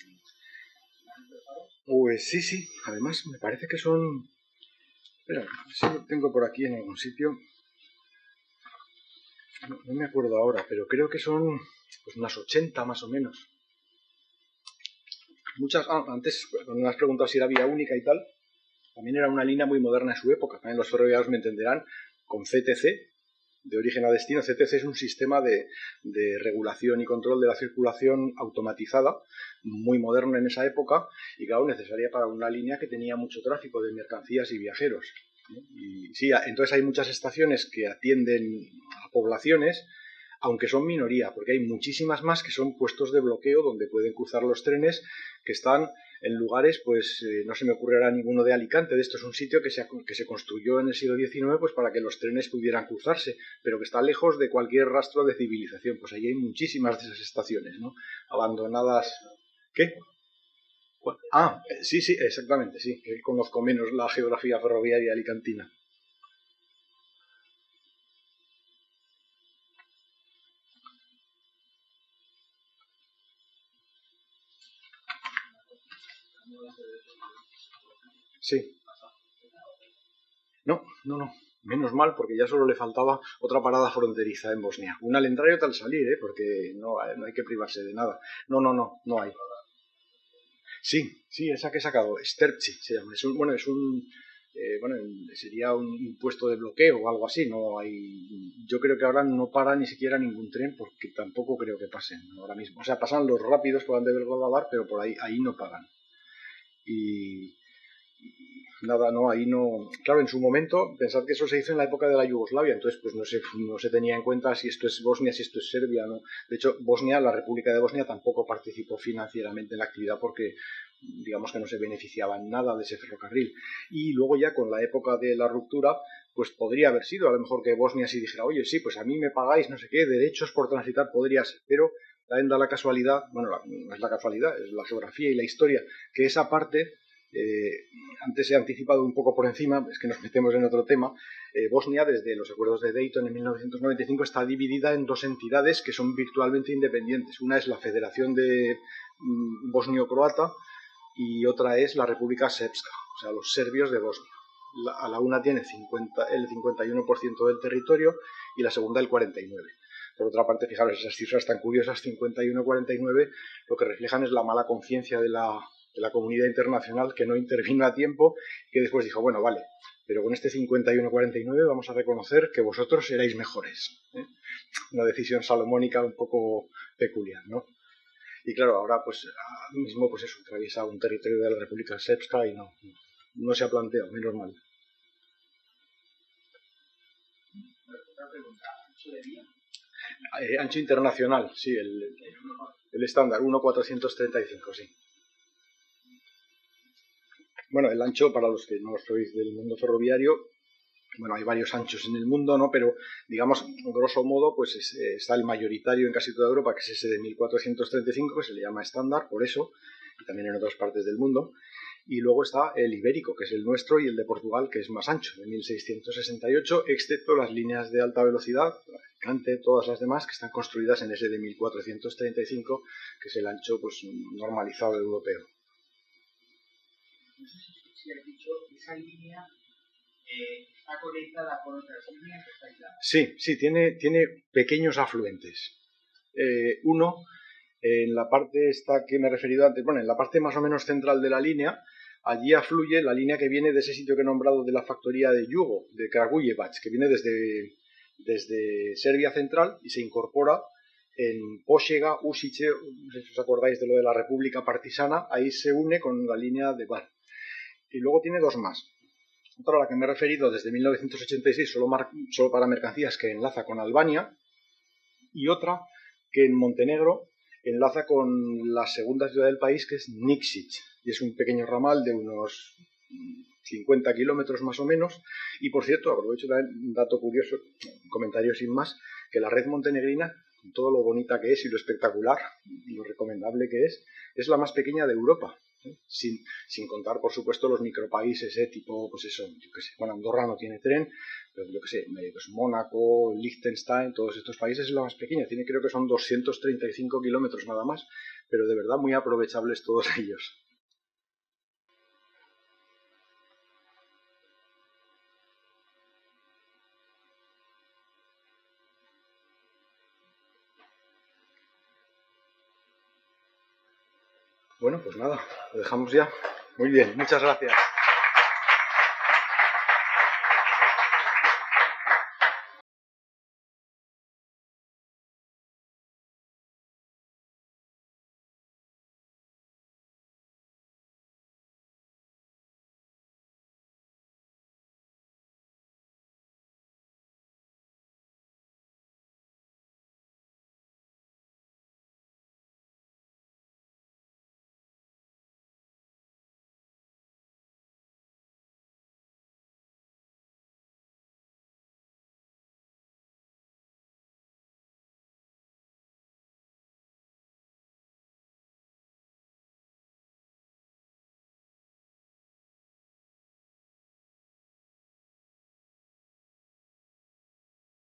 Pues sí. Además, me parece que son... Espera, a ver si lo tengo por aquí en algún sitio. No me acuerdo ahora, pero creo que son pues unas 80 más o menos. Muchas... antes, cuando me has preguntado si era vía única y tal, también era una línea muy moderna en su época. También los ferroviarios me entenderán, con CTC, de origen a destino. CTC es un sistema de regulación y control de la circulación automatizada, muy moderno en esa época, y claro, necesaria para una línea que tenía mucho tráfico de mercancías y viajeros. Y sí, entonces hay muchas estaciones que atienden a poblaciones, aunque son minoría, porque hay muchísimas más que son puestos de bloqueo donde pueden cruzar los trenes, que están en lugares, pues no se me ocurrirá ninguno de Alicante. De esto es un sitio que se construyó en el siglo XIX pues para que los trenes pudieran cruzarse, pero que está lejos de cualquier rastro de civilización. Pues allí hay muchísimas de esas estaciones, ¿no? Abandonadas. ¿Qué? Sí, exactamente, sí. Conozco menos la geografía ferroviaria alicantina. Sí. No. Menos mal, porque ya solo le faltaba otra parada fronteriza en Bosnia. Una al entrar y otra al salir, porque no hay que privarse de nada. No hay. Sí, esa que he sacado, Sterpci se llama. Sería un puesto de bloqueo o algo así. Yo creo que ahora no para ni siquiera ningún tren, porque tampoco creo que pasen ahora mismo. O sea, pasan los rápidos por donde debe rodar, pero por ahí no paran. Y nada, ahí no. Claro, en su momento, pensad que eso se hizo en la época de la Yugoslavia, entonces pues no se tenía en cuenta si esto es Bosnia, si esto es Serbia, ¿no? De hecho, la República de Bosnia tampoco participó financieramente en la actividad porque digamos que no se beneficiaba en nada de ese ferrocarril. Y luego ya con la época de la ruptura, pues podría haber sido a lo mejor que Bosnia sí dijera, oye, sí, pues a mí me pagáis no sé qué, derechos por transitar, podría ser, pero también da la casualidad, bueno, no es la casualidad, es la geografía y la historia, que esa parte Antes he anticipado un poco por encima, es que nos metemos en otro tema. Bosnia, desde los acuerdos de Dayton en 1995, está dividida en dos entidades que son virtualmente independientes. Una es la Federación de Bosnio-Croata y otra es la República Srpska, o sea, los serbios de Bosnia. La una tiene el 51% del territorio y la segunda el 49%. Por otra parte, fijaros, esas cifras tan curiosas, 51-49, lo que reflejan es la mala conciencia de la comunidad internacional, que no intervino a tiempo y que después dijo, bueno, vale, pero con este 51-49 vamos a reconocer que vosotros erais mejores. Una decisión salomónica un poco peculiar, ¿no? Y claro, ahora pues mismo pues eso, atraviesa un territorio de la República Srpska y no se ha planteado, menos mal. Ancho internacional, sí, el estándar, 1.435, sí. Bueno, el ancho, para los que no sois del mundo ferroviario, bueno, hay varios anchos en el mundo, ¿no? Pero, digamos, grosso modo, pues está el mayoritario en casi toda Europa, que es ese de 1.435, que se le llama estándar, por eso, y también en otras partes del mundo. Y luego está el ibérico, que es el nuestro, y el de Portugal, que es más ancho, de 1.668, excepto las líneas de alta velocidad, Alicante, todas las demás, que están construidas en ese de 1.435, que es el ancho pues normalizado europeo. No sé si has dicho, esa línea está conectada con otras líneas. Sí, tiene pequeños afluentes. Uno, en la parte esta que me he referido antes, bueno, en la parte más o menos central de la línea, allí afluye la línea que viene de ese sitio que he nombrado de la factoría de Yugo, de Kragujevac, que viene desde Serbia Central y se incorpora en Požega, Usice, no sé si os acordáis de lo de la República Partisana, ahí se une con la línea de Bar. Y luego tiene dos más. Otra a la que me he referido desde 1986, solo para mercancías, que enlaza con Albania, y otra que en Montenegro enlaza con la segunda ciudad del país, que es Nikšić, y es un pequeño ramal de unos 50 kilómetros más o menos. Y por cierto, aprovecho un dato curioso, un comentario sin más, que la red montenegrina, con todo lo bonita que es y lo espectacular y lo recomendable que es la más pequeña de Europa, sin contar, por supuesto, los micropaíses, tipo, pues eso, yo qué sé, bueno, Andorra no tiene tren, pero yo qué sé, pues Mónaco, Liechtenstein, todos estos países es la más pequeña, tiene creo que son 235 kilómetros nada más, pero de verdad muy aprovechables todos ellos. Bueno, pues nada, lo dejamos ya. Muy bien, muchas gracias.